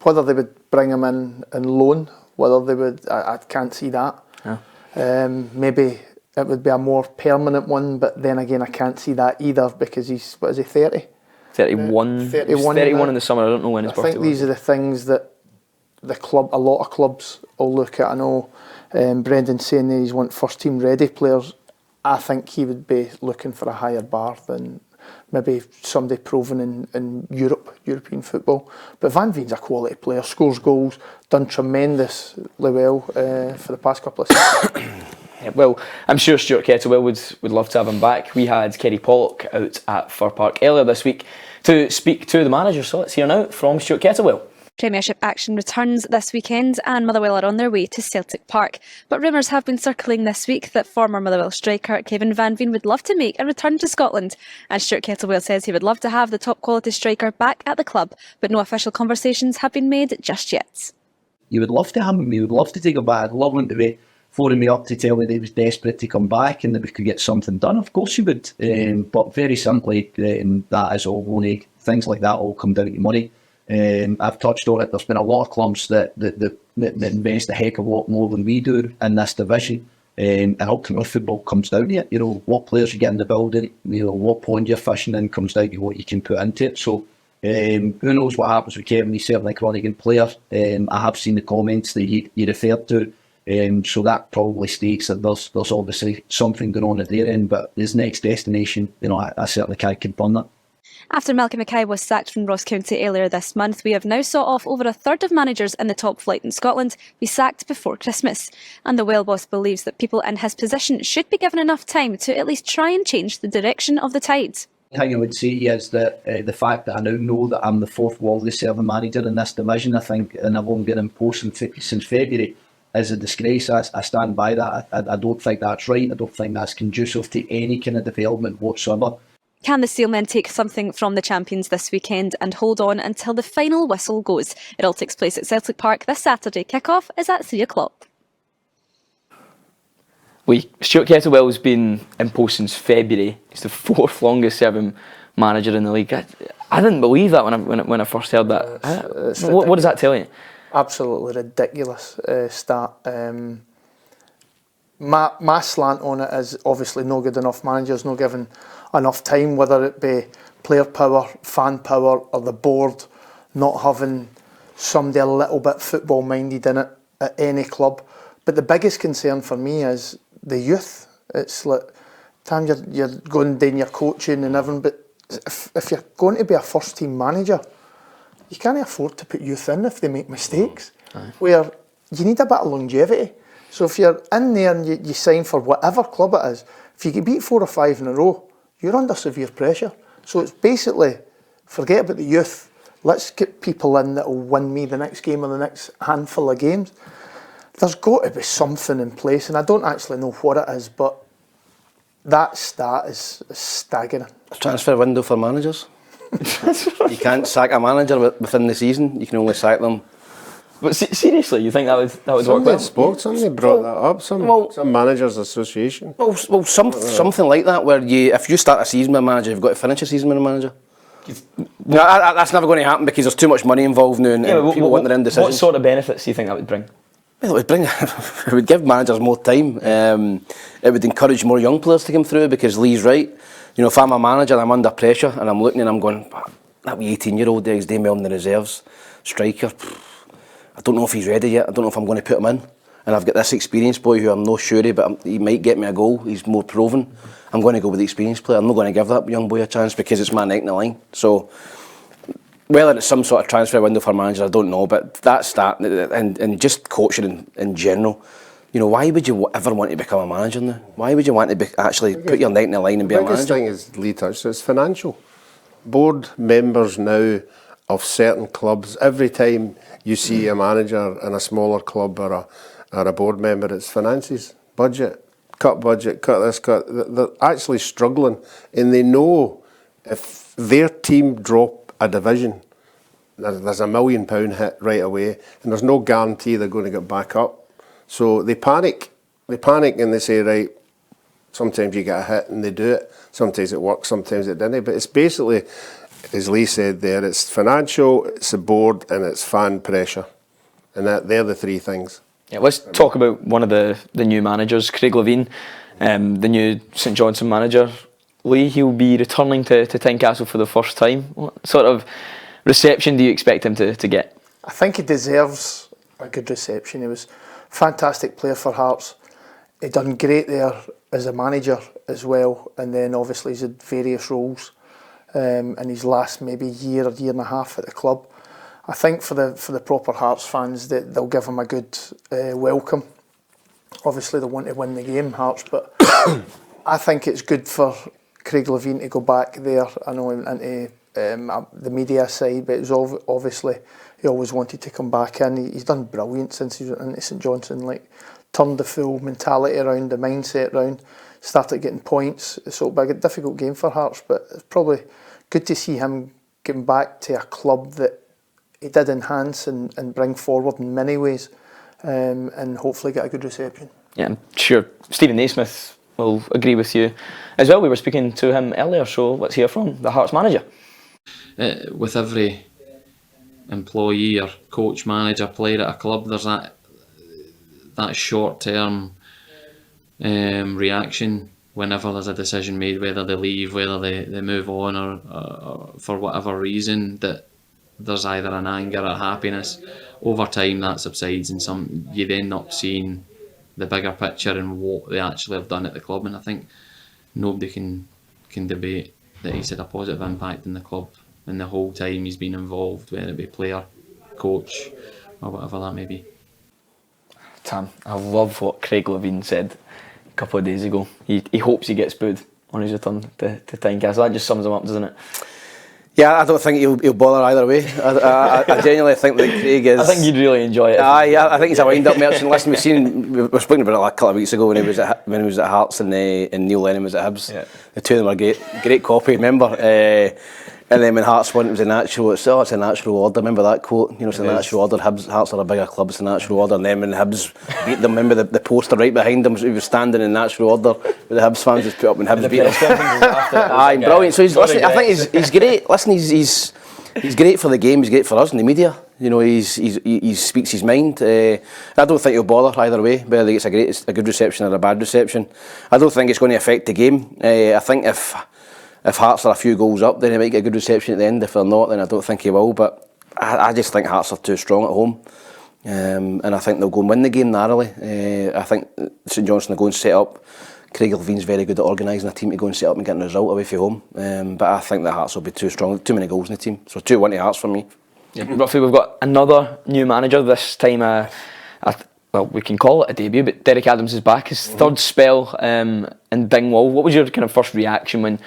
Whether they would bring him in and loan, whether they would, I can't see that. Yeah. Maybe it would be a more permanent one, but then again I can't see that either, because he's, 30? 31. 31 in the summer. I don't know when his birthday was. I think these are the things that a lot of clubs will look at. I know Brendan's saying that he's want first team ready players. I think he would be looking for a higher bar than maybe somebody proven in European football. But Van Veen's a quality player, scores goals, done tremendously well for the past couple of seasons. Yeah, well, I'm sure Stuart Kettlewell would love to have him back. We had Kerry Pollock out at Fir Park earlier this week to speak to the manager. So let's hear now from Stuart Kettlewell. Premiership action returns this weekend and Motherwell are on their way to Celtic Park. But rumours have been circling this week that former Motherwell striker Kevin Van Veen would love to make a return to Scotland. And Stuart Kettlewell says he would love to have the top quality striker back at the club, but no official conversations have been made just yet. You would love to have him, you would love to take him back. I'd love him to be phoning me up to tell me they was desperate to come back and that we could get something done. Of course you would, but very simply, that is all only things like that all come down to money. I've touched on it. There's been a lot of clubs that invest a heck of a lot more than we do in this division. And ultimately, football comes down to it. You know, what players you get in the building, you know, what pond you're fishing in comes down to what you can put into it. So, who knows what happens with Kevin? He's certainly a running good player. I have seen the comments that you referred to. So that probably states that there's obviously something going on at their end. But his next destination, you know, I certainly can't confirm that. After Malcolm Mackay was sacked from Ross County earlier this month, we have now saw off over a third of managers in the top flight in Scotland be sacked before Christmas. And the Whale boss believes that people in his position should be given enough time to at least try and change the direction of the tide. The thing I would say is that the fact that I now know that I'm the fourth longest serving manager in this division, I think, and I've only been in post since February, is a disgrace. I stand by that. I don't think that's right. I don't think that's conducive to any kind of development whatsoever. Can the Steelmen take something from the champions this weekend and hold on until the final whistle goes? It all takes place at Celtic Park this Saturday. Kick-off is at 3 o'clock. Stuart Kettlewell's been in post since February. He's the fourth longest serving manager in the league. I didn't believe that when I first heard that. What does that tell you? Absolutely ridiculous stat. My slant on it is obviously no good enough managers, not given enough time, whether it be player power, fan power, or the board not having somebody a little bit football minded in it at any club. But the biggest concern for me is the youth. It's like time you're going down your coaching and everything, but if you're going to be a first team manager, you can't afford to put youth in if they make mistakes. Where you need a bit of longevity. So if you're in there and you sign for whatever club it is, if you get beat 4 or 5 in a row, you're under severe pressure. So it's basically, forget about the youth. Let's get people in that will win me the next game or the next handful of games. There's got to be something in place, and I don't actually know what it is, but that stat is staggering. Transfer window for managers. You can't sack a manager within the season. You can only sack them. But seriously, you think that would work well? Somebody brought that up. Some managers' association. Well, something like that, where if you start a season with a manager, you've got to finish a season with a manager. No, that's never going to happen because there's too much money involved now, and people want their own decisions. What sort of benefits do you think that would bring? Well, it would give managers more time. It would encourage more young players to come through, because Lee's right. You know, if I'm a manager, I'm under pressure and I'm looking and I'm going, that wee 18-year-old there, he's doing well in the reserves, striker. I don't know if he's ready yet. I don't know if I'm going to put him in. And I've got this experienced boy who I'm not sure of, but he might get me a goal. He's more proven. I'm going to go with the experienced player. I'm not going to give that young boy a chance because it's my neck in the line. So whether it's some sort of transfer window for managers, I don't know. But that stat and just coaching in general, you know, why would you ever want to become a manager now? Why would you want to actually put your neck in the line and be a manager? The biggest thing is Lee touched, it's financial. Board members now of certain clubs, every time you see a manager in a smaller club or a board member, it's finances, budget, cut this, cut. They're actually struggling, and they know if their team drop a division, there's £1 million hit right away, and there's no guarantee they're going to get back up. So they panic and they say, right, sometimes you get a hit and they do it. Sometimes it works, sometimes it doesn't. But it's basically, as Lee said there, it's financial, it's the board, and it's fan pressure. And they're the three things. Yeah, let's talk about one of the new managers, Craig Levein, the new St Johnstone manager. Lee, he'll be returning to Tynecastle for the first time. What sort of reception do you expect him to get? I think he deserves a good reception. He was a fantastic player for Hearts. He done great there as a manager as well, and then obviously he's had various roles in his last maybe year or year and a half at the club. I think for the proper Hearts fans, they'll give him a good welcome. Obviously they want to win the game, Hearts, but I think it's good for Craig Levein to go back there. I know into the media side, but it's obviously he always wanted to come back in. He's done brilliant since he's into St Johnstone, like turned the full mentality around, the mindset around, started getting points. So it'll be a difficult game for Hearts, but it's probably good to see him getting back to a club that he did enhance and bring forward in many ways, and hopefully get a good reception. Yeah, I'm sure Stephen Naismith will agree with you as well. We were speaking to him earlier, so let's hear from the Hearts manager. With every employee or coach, manager, player at a club, there's that short-term reaction whenever there's a decision made, whether they leave, whether they move on, or for whatever reason, that there's either an anger or happiness. Over time that subsides, and you end up seeing the bigger picture and what they actually have done at the club. And I think nobody can debate that he's had a positive impact in the club in the whole time he's been involved, whether it be player, coach, or whatever that may be. Tam, I love what Craig Levein said a couple of days ago. He hopes he gets booed on his return to Tynecastle. That just sums him up, doesn't it? Yeah, I don't think he'll bother either way. I genuinely think that Craig is... I think you'd really enjoy it. I think he's a wind-up merchant. Listen, we were speaking about it like a couple of weeks ago when he was at Hearts and Neil Lennon was at Hibs. Yeah. The two of them are great copy, remember? And then when Hearts won, it was a natural. It's a natural order. Remember that quote? It's a natural order. Hearts are a bigger club. It's a natural order. And then when Hibs beat them, remember the poster right behind him? He was standing in natural order with the Hibs fans just put up when Hibs beat them. Aye, brilliant. So I think he's great. Listen, he's great for the game. He's great for us in the media. He speaks his mind. I don't think he'll bother either way, whether he gets a good reception or a bad reception. I don't think it's going to affect the game. I think if Hearts are a few goals up, then he might get a good reception at the end. If they're not, then I don't think he will. But I just think Hearts are too strong at home. And I think they'll go and win the game narrowly. I think St Johnstone will go and set up. Craig Levein's very good at organising a team to go and set up and get a result away from home. But I think the Hearts will be too strong. Too many goals in the team. So 2-1 to Hearts for me. Yeah, roughly, we've got another new manager this time. Well, we can call it a debut, but Derek Adams is back. His third spell in Dingwall. What was your kind of first reaction when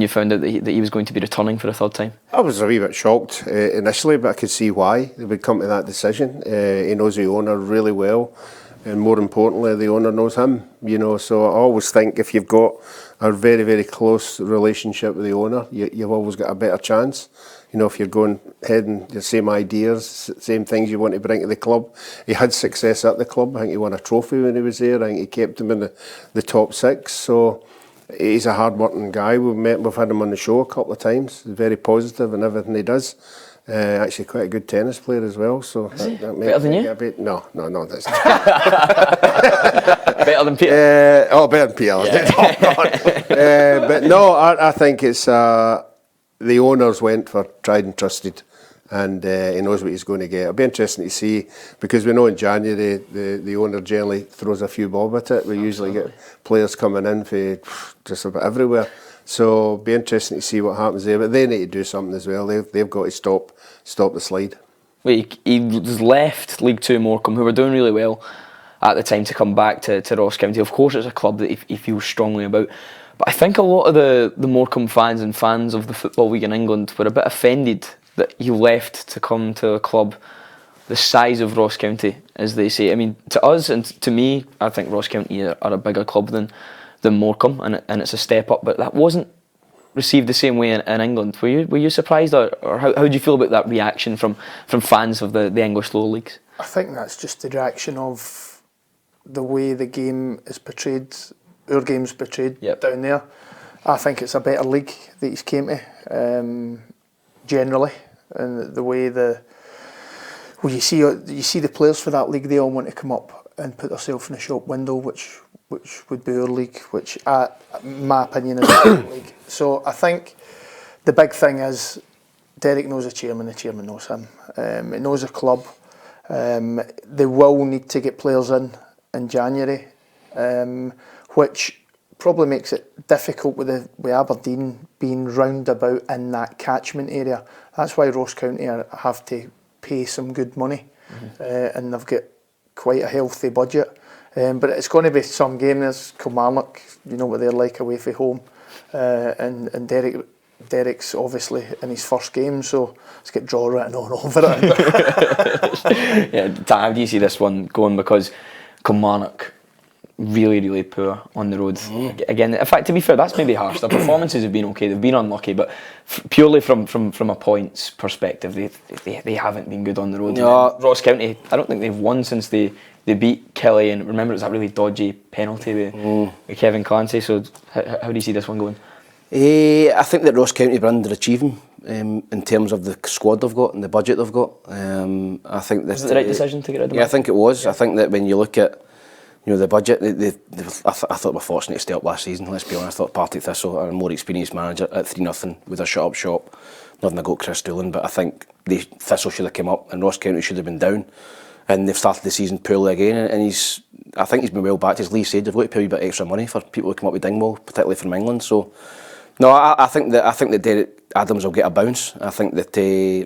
you found out that he was going to be returning for a third time? I was a wee bit shocked initially, but I could see why they would come to that decision. He knows the owner really well, and more importantly, the owner knows him. So I always think if you've got a very, very close relationship with the owner, you've always got a better chance. If you're going heading the same ideas, same things you want to bring to the club. He had success at the club. I think he won a trophy when he was there. I think he kept him in the top six. So he's a hard-working guy. We've had him on the show a couple of times. He's very positive in everything he does. Actually, quite a good tennis player as well. So that better than you? No, that's better than Peter. Better than Peter. But no, I think it's. The owners went for tried and trusted, and he knows what he's going to get. It'll be interesting to see, because we know in January the owner generally throws a few bob at it. We usually get players coming in for just about everywhere. So it'll be interesting to see what happens there. But they need to do something as well. They've got to stop the slide. Wait, he was left League Two Morecambe, who were doing really well at the time, to come back to Ross County. Of course, it's a club that he feels strongly about. But I think a lot of the Morecambe fans and fans of the Football League in England were a bit offended that he left to come to a club the size of Ross County, as they say. I mean, to us and to me, I think Ross County are a bigger club than Morecambe, and it's a step up. But that wasn't received the same way in England. Were you surprised, or how do you feel about that reaction from fans of the English lower leagues? I think that's just the reaction of the way the game is portrayed. Our game's portrayed down there. I think it's a better league that he's came to, generally, and the way you see the players for that league, they all want to come up and put themselves in the shop window, which would be our league, which, my opinion, is a better league. So I think the big thing is Derek knows the chairman knows him. He knows the club. They will need to get players in January. Which probably makes it difficult with Aberdeen being roundabout in that catchment area. That's why Ross County have to pay some good money, and they've got quite a healthy budget. But it's going to be some game. There's Kilmarnock, you know what they're like away from home, and Derek's obviously in his first game, so it's got draw written all over it. Yeah, how do you see this one going? Because Kilmarnock, really, really poor on the road. Again, in fact, to be fair, that's maybe harsh. Their performances have been okay. They've been unlucky, but purely from a points perspective, they haven't been good on the road. No. Ross County, I don't think they've won since they they beat Kelly, and remember it was that really dodgy penalty with Kevin Clancy. So how do you see this one going? I think that Ross County are underachieving in terms of the squad they've got and the budget they've got. I think was it the right decision to get rid of them? Yeah, I think it was. I think that when you look at the budget, I thought they were fortunate to stay up last season. Let's be honest. I thought Partick Thistle, a more experienced manager, at 3-0 would have shut up shop. Nothing to go Chris Doolan, but I think Thistle should have come up and Ross County should have been down. And they've started the season poorly again, and I think he's been well backed. As Lee said, they've got to pay a wee bit extra money for people who come up with Dingwall, particularly from England. So, no, I think that Derek Adams will get a bounce. I think that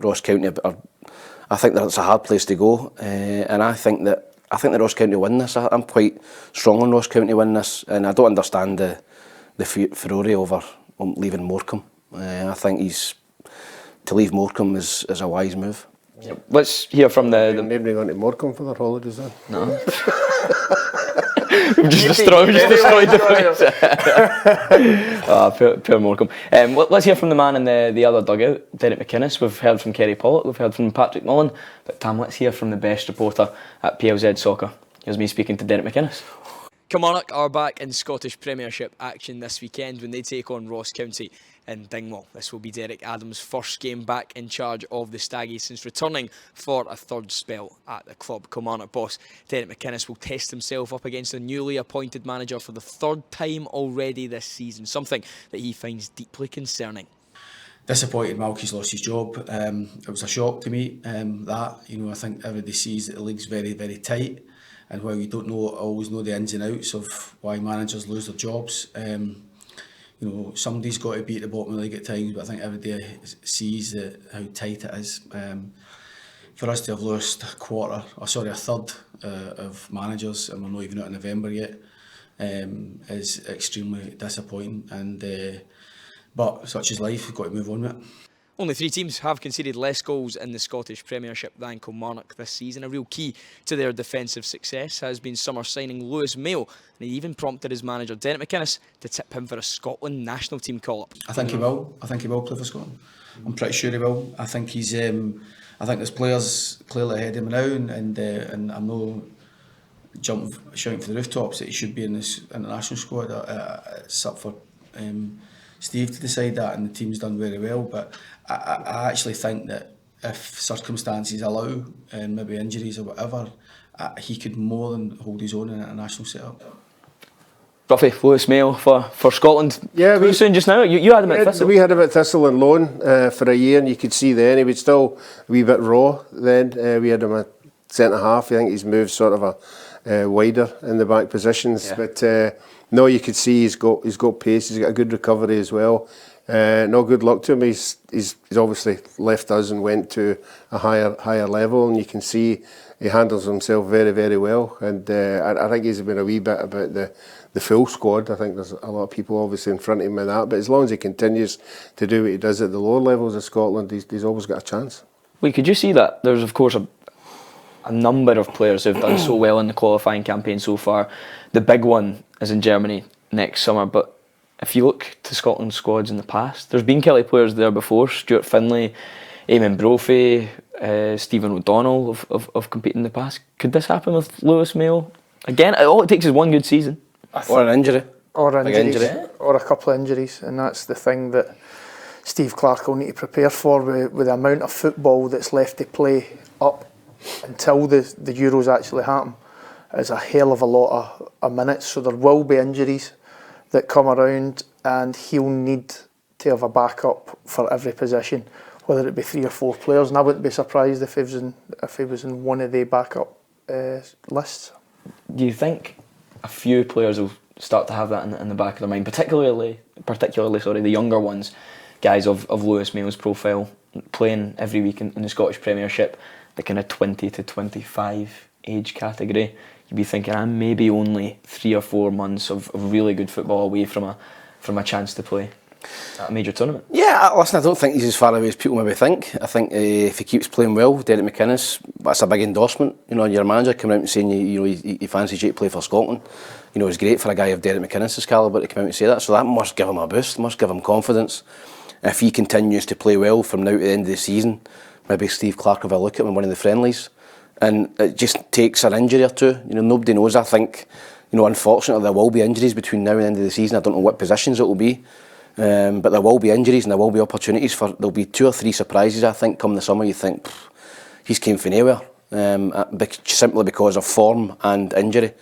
Ross County I think that it's a hard place to go, and I think that Ross County will win this. I'm quite strong on Ross County to win this, and I don't understand the furore over leaving Morecambe. I think to leave Morecambe is a wise move. Yep. Let's hear from the Maybe going to Morecambe for their holidays then. No. We've just destroyed the place. Poor Morecambe. Let's hear from the man in the other dugout, Derek McInnes. We've heard from Kerry Pollock, we've heard from Patrick Mullen, but Tam, let's hear from the best reporter at PLZ Soccer. Here's me speaking to Derek McInnes. Kilmarnock are back in Scottish Premiership action this weekend when they take on Ross County in Dingwall. This will be Derek Adams' first game back in charge of the Staggies since returning for a third spell at the club. Kilmarnock boss Derek McInnes will test himself up against the newly appointed manager for the third time already this season, something that he finds deeply concerning. Disappointed Malky's lost his job. It was a shock to me that, I think everybody sees that the league's very, very tight, and while you don't always know the ins and outs of why managers lose their jobs, somebody's got to be at the bottom of the league at times, but I think everybody sees how tight it is. For us to have lost a third of managers, and we're not even out in November yet, is extremely disappointing. But such is life, we've got to move on with it. Only 3 teams have conceded less goals in the Scottish Premiership than Kilmarnock this season. A real key to their defensive success has been summer signing Lewis Mayo, and he even prompted his manager Derek McInnes to tip him for a Scotland national team call-up. I think he will. I think he will play for Scotland. I'm pretty sure he will. I think he's. I think there's players clearly ahead of him now, and I'm no shouting for the rooftops that he should be in this international squad. It's up for Steve to decide that, and the team's done very well. But I actually think that if circumstances allow, and maybe injuries or whatever, he could more than hold his own in an international setup. Ruffy, Lewis Mayo for Scotland. Yeah, too soon just now. You had him at Thistle. We had him at Thistle on loan for a year, and you could see then he was still a wee bit raw. Then we had him at centre half. I think he's moved sort of wider in the back positions, but no, you could see he's got pace. He's got a good recovery as well. No good luck to him. He's obviously left us and went to a higher level, and you can see he handles himself very, very well. And I think he's been a wee bit about the full squad. I think there's a lot of people obviously in front of him in that, but as long as he continues to do what he does at the lower levels of Scotland, he's always got a chance. Wait, could you see that? There's of course a number of players who've done so well in the qualifying campaign so far. The big one is in Germany next summer, but if you look to Scotland's squads in the past, there's been Kelly players there before. Stuart Finlay, Eamon Brophy, Stephen O'Donnell have competed in the past. Could this happen with Lewis Mayo again? All it takes is one good season. Or an injury. Or a couple of injuries, and that's the thing that Steve Clarke will need to prepare for with the amount of football that's left to play up until the Euros actually happen. Is a hell of a lot of minutes, so there will be injuries that come around, and he'll need to have a backup for every position, whether it be 3 or 4 players, and I wouldn't be surprised if he was in one of the backup lists. Do you think a few players will start to have that in the back of their mind, particularly the younger ones, guys of Lewis Mayo's profile, playing every week in the Scottish Premiership, the kind of 20 to 25 age category? You'd be thinking, I'm maybe only 3 or 4 months of really good football away from a chance to play at a major tournament. Yeah, listen, I don't think he's as far away as people maybe think. I think if he keeps playing well, Derek McInnes, that's a big endorsement. Your manager coming out and saying he fancies you to play for Scotland. It's great for a guy of Derek McInnes' calibre to come out and say that. So that must give him a boost, must give him confidence. If he continues to play well from now to the end of the season, maybe Steve Clarke will have a look at him in one of the friendlies and it just takes an injury or two. You know, nobody knows. I think, you know, unfortunately there will be injuries between now and the end of the season. I don't know what positions it will be, but there will be injuries and there will be opportunities for. There'll be 2 or 3 surprises. I think come the summer, you think he's came from nowhere, simply because of form and injury.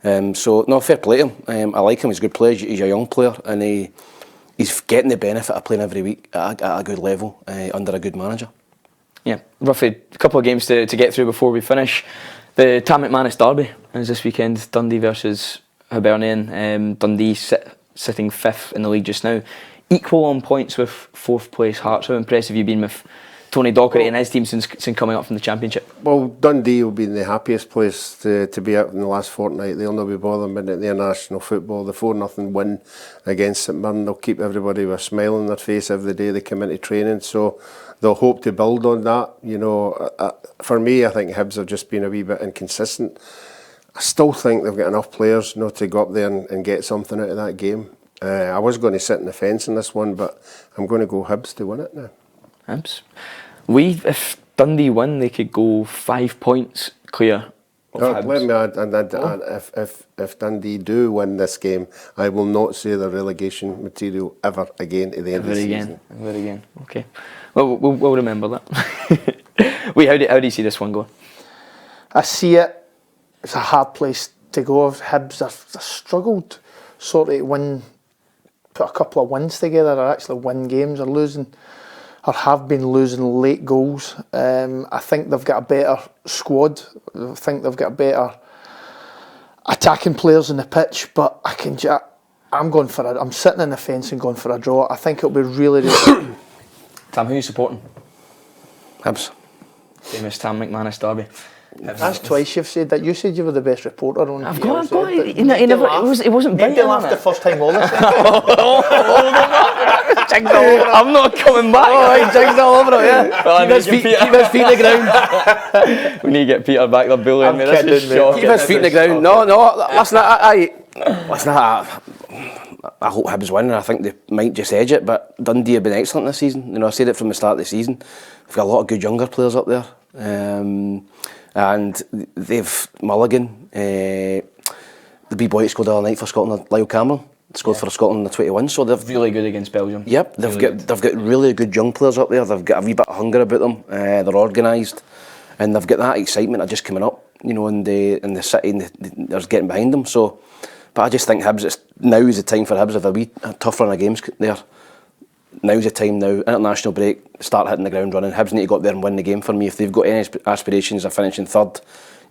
So no, fair play to him. I like him. He's a good player. He's a young player, and he's getting the benefit of playing every week at a good level under a good manager. Yeah, roughly a couple of games to get through before we finish. The Tam McManus derby is this weekend. Dundee versus Hibernian. Dundee sitting 5th in the league just now. Equal on points with 4th place Hearts. How impressive have you been with Tony Docherty and his team since coming up from the Championship? Well, Dundee will be in the happiest place to be out in the last fortnight. They'll not be bothered about the international football. The 4-0 win against St Mirren, they'll keep everybody with a smile on their face every day they come into training. So they'll hope to build on that. You know, for me, I think Hibs have just been a wee bit inconsistent. I still think they've got enough players, you know, to go up there and get something out of that game. I was going to sit on the fence in this one, but I'm going to go Hibs to win it now. Hibs. If Dundee win, they could go 5 points clear of Hibs. Let me add, and if Dundee do win this game, I will not say the relegation material ever again at the end of the season. Ever again. Okay. Well, we'll remember that. Wait, how do you see this one going? I see it. It's a hard place to go. Hibs have struggled sort of to put a couple of wins together, or actually win games, or have been losing late goals. I think they've got a better squad. I think they've got better attacking players on the pitch. But I'm sitting in the fence and going for a draw. I think it'll be really, really. Tam, who are you supporting? Hibs. Famous Tam McManus derby. That's twice you've said that. You said you were the best reporter on. I've got it. It wasn't big. They laughed the first time all this. I'm not coming back. Oh, jigs all over it, yeah. Keep his feet on the ground. We need to get Peter back. They're bullying me. Keep his feet on the ground. No. Listen, I hope Hibs win, and I think they might just edge it. But Dundee have been excellent this season. You know, I said it from the start of the season. We've got a lot of good younger players up there, and they've Mulligan, the wee boy that scored the other night for Scotland, Lyle Cameron, scored for Scotland in the 21. So they're really good against Belgium. Yep, they've got really good young players up there. They've got a wee bit of hunger about them. They're organised, and they've got that excitement of just coming up. You know, in the city, and they're getting behind them. So. But I just think Hibs, now is the time for Hibs. If a tough run of games there, now's the time now. International break, start hitting the ground running. Hibs need to go up there and win the game for me. If they've got any aspirations of finishing 3rd,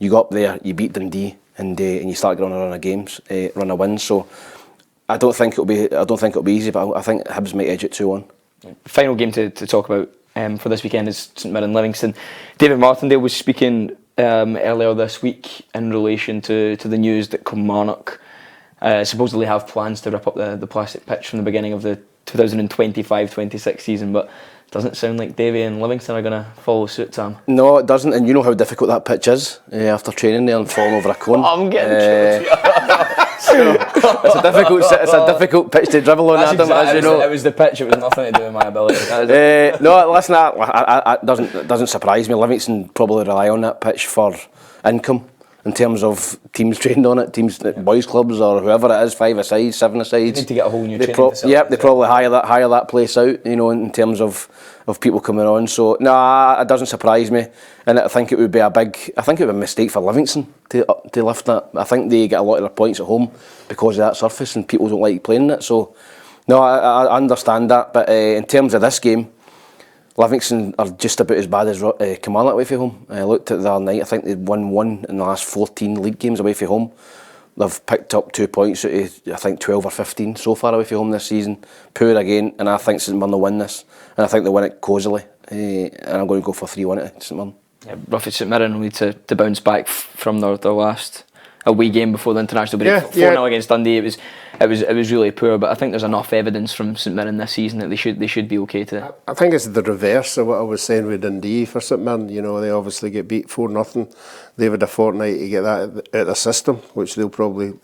you go up there, you beat Dundee, and you start getting on a run of games, run of wins. So I don't think it'll be easy, but I think Hibs might edge it 2-1. Final game to talk about for this weekend is St Mirren Livingston. David Martindale was speaking earlier this week in relation to the news that Kilmarnock supposedly have plans to rip up the plastic pitch from the beginning of the 2025-26 season, but it doesn't sound like Davy and Livingston are going to follow suit, Sam. No, it doesn't, and you know how difficult that pitch is after training there and falling over a cone. I'm getting it's a difficult pitch to dribble on, Adam, as you know. It was the pitch, it was nothing to do with my ability. No, listen, it doesn't surprise me. Livingston probably rely on that pitch for income. In terms of teams trained on it, boys clubs or whoever it is, 5-a-side, 7-a-side. They need to get a whole new training facility. Yeah, they probably hire that place out, you know, in terms of people coming on. So it doesn't surprise me, and I think it would be a mistake for Livingston to lift that. I think they get a lot of their points at home because of that surface, and people don't like playing it. So no, I understand that, but in terms of this game, Livingston are just about as bad as Kilmarnock away from home. I looked at the other night, I think they've won 1 in the last 14 league games away from home. They've picked up 2 points out of, I think, 12 or 15 so far away from home this season. Poor again, and I think St Mirren will win this. And I think they'll win it cosily. And I'm going to go for 3-1 at St Mirren. Yeah, roughly St Mirren will need to bounce back from their last away game before the international break. 4-0 against Dundee. It was really poor, but I think there's enough evidence from St Mirren this season that they should be okay to. I think it's the reverse of what I was saying with Dundee for St Mirren. You know, they obviously get beat 4-0. They've had a fortnight to get that out of the system, which they'll probably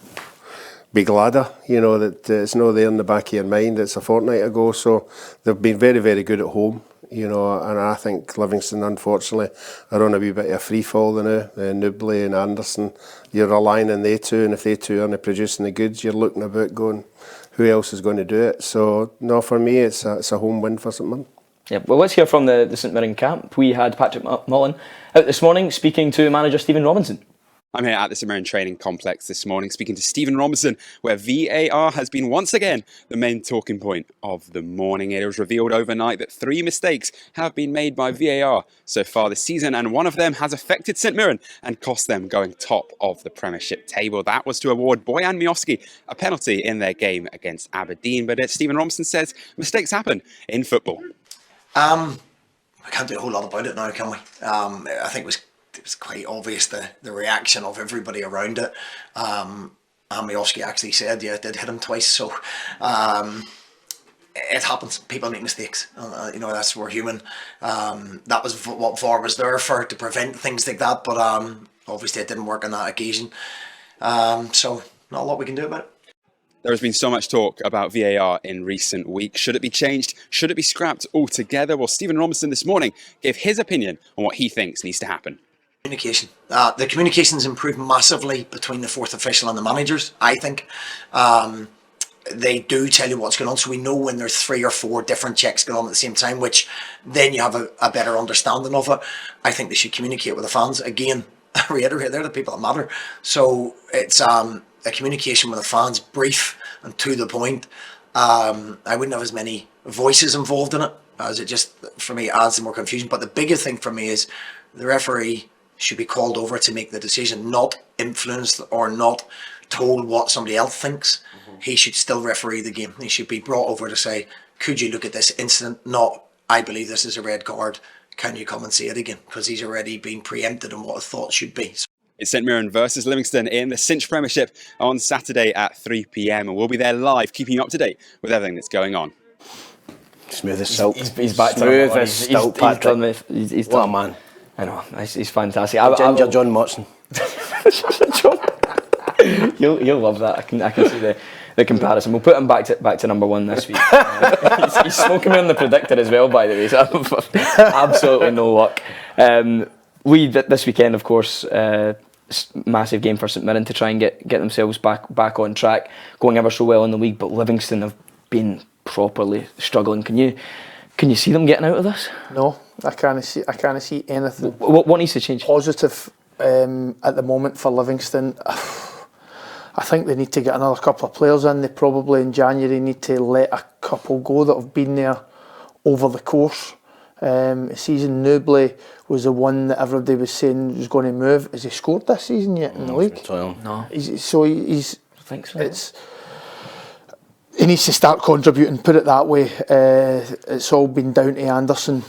be glad of. You know, that it's not there in the back of your mind. It's a fortnight ago, so they've been very, very good at home. you know, and I think Livingston, unfortunately, are on a wee bit of a free fall now. Newbley and Anderson, you're relying on they two, and if they two aren't producing the goods, you're looking about going, who else is going to do it? So, no, for me, it's a home win for St Mirren. Yeah, well, let's hear from the St Mirren camp. We had Patrick Mullen out this morning speaking to manager Stephen Robinson. I'm here at the St Mirren training complex this morning speaking to Stephen Robinson, where VAR has been once again the main talking point of the morning. It was revealed overnight that 3 mistakes have been made by VAR so far this season, and one of them has affected St Mirren and cost them going top of the Premiership table. That was to award Bojan Miovski a penalty in their game against Aberdeen. But as Stephen Robinson says, mistakes happen in football. We can't do a whole lot about it now, can we? I think it was quite obvious the reaction of everybody around it. And Miovski actually said, yeah, it did hit him twice. So it happens. People make mistakes. You know, we're human. That was what VAR was there for, to prevent things like that. But obviously it didn't work on that occasion. So not a lot we can do about it. There has been so much talk about VAR in recent weeks. Should it be changed? Should it be scrapped altogether? Well, Stephen Robinson this morning gave his opinion on what he thinks needs to happen. Communication. The communication's improved massively between the fourth official and the managers, I think. They do tell you what's going on, so we know when there's 3 or 4 different checks going on at the same time, which then you have a better understanding of it. I think they should communicate with the fans. Again, I reiterate, they're the people that matter. So it's a communication with the fans, brief and to the point. I wouldn't have as many voices involved in it, as it just, for me, adds more confusion. But the bigger thing for me is the referee should be called over to make the decision, not influenced or not told what somebody else thinks. He should still referee the game. He should be brought over to say, could you look at this incident? Not, I believe this is a red card. Can you come and see it again? Because he's already been preempted on what a thought should be. It's St Mirren versus Livingston in the Cinch Premiership on Saturday at 3 p.m. and we'll be there live, keeping you up to date with everything that's going on. Smooth as silk. He's back to Smooth as silk, Patrick. He's what a man. I know, he's fantastic. Ginger John Motson. You'll love that. I can see the comparison. We'll put him back to number 1 this week. He's smoking me on the predictor as well, by the way. So absolutely no luck. This weekend, of course, massive game for St Mirren to try and get themselves back on track, going ever so well in the league. But Livingston have been properly struggling. Can you see them getting out of this? No, I can't see anything. What needs to change? Positive at the moment for Livingston. I think they need to get another couple of players in. They probably in January need to let a couple go that have been there over the course. Season Newbley was the one that everybody was saying was going to move. Has he scored this season yet in the league? No. He's. I think so. He needs to start contributing, put it that way. It's all been down to Anderson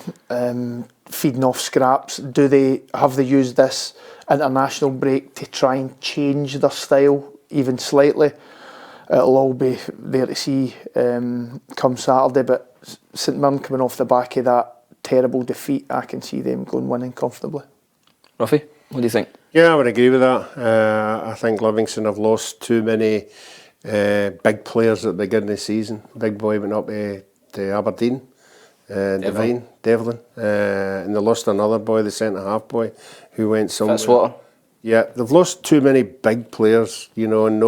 feeding off scraps. Have they used this international break to try and change their style even slightly? It'll all be there to see come Saturday, but St Mirren coming off the back of that terrible defeat, I can see them going winning comfortably. Ruffy, what do you think? Yeah, I would agree with that. I think Livingston have lost too many big players at the beginning of the season. Big boy went up to Aberdeen, Devlin, and they lost another boy, the centre-half boy, who went somewhere. Fitzwater. Yeah, they've lost too many big players, you know, and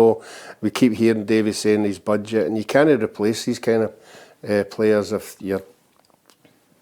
we keep hearing Davy saying his budget, and you can't replace these kind of players if you're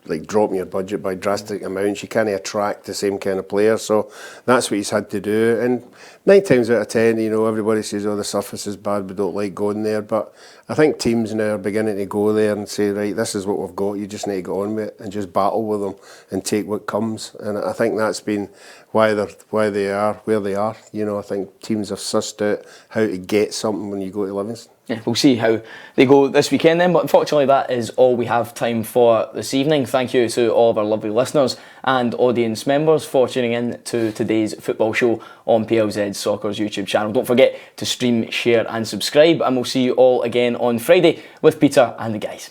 like dropping your budget by drastic amounts. You can't attract the same kind of players, so that's what he's had to do. And 9 times out of 10, you know, everybody says, oh, the surface is bad, we don't like going there, but I think teams now are beginning to go there and say, right, this is what we've got, you just need to get on with it and just battle with them and take what comes. And I think that's been why they are where they are. You know, I think teams have sussed out how to get something when you go to Livingston. Yeah, we'll see how they go this weekend then, but unfortunately that is all we have time for this evening. Thank you to all of our lovely listeners and audience members for tuning in to today's football show on PLZ Soccer's YouTube channel. Don't forget to stream, share and subscribe, and we'll see you all again on Friday with Peter and the guys.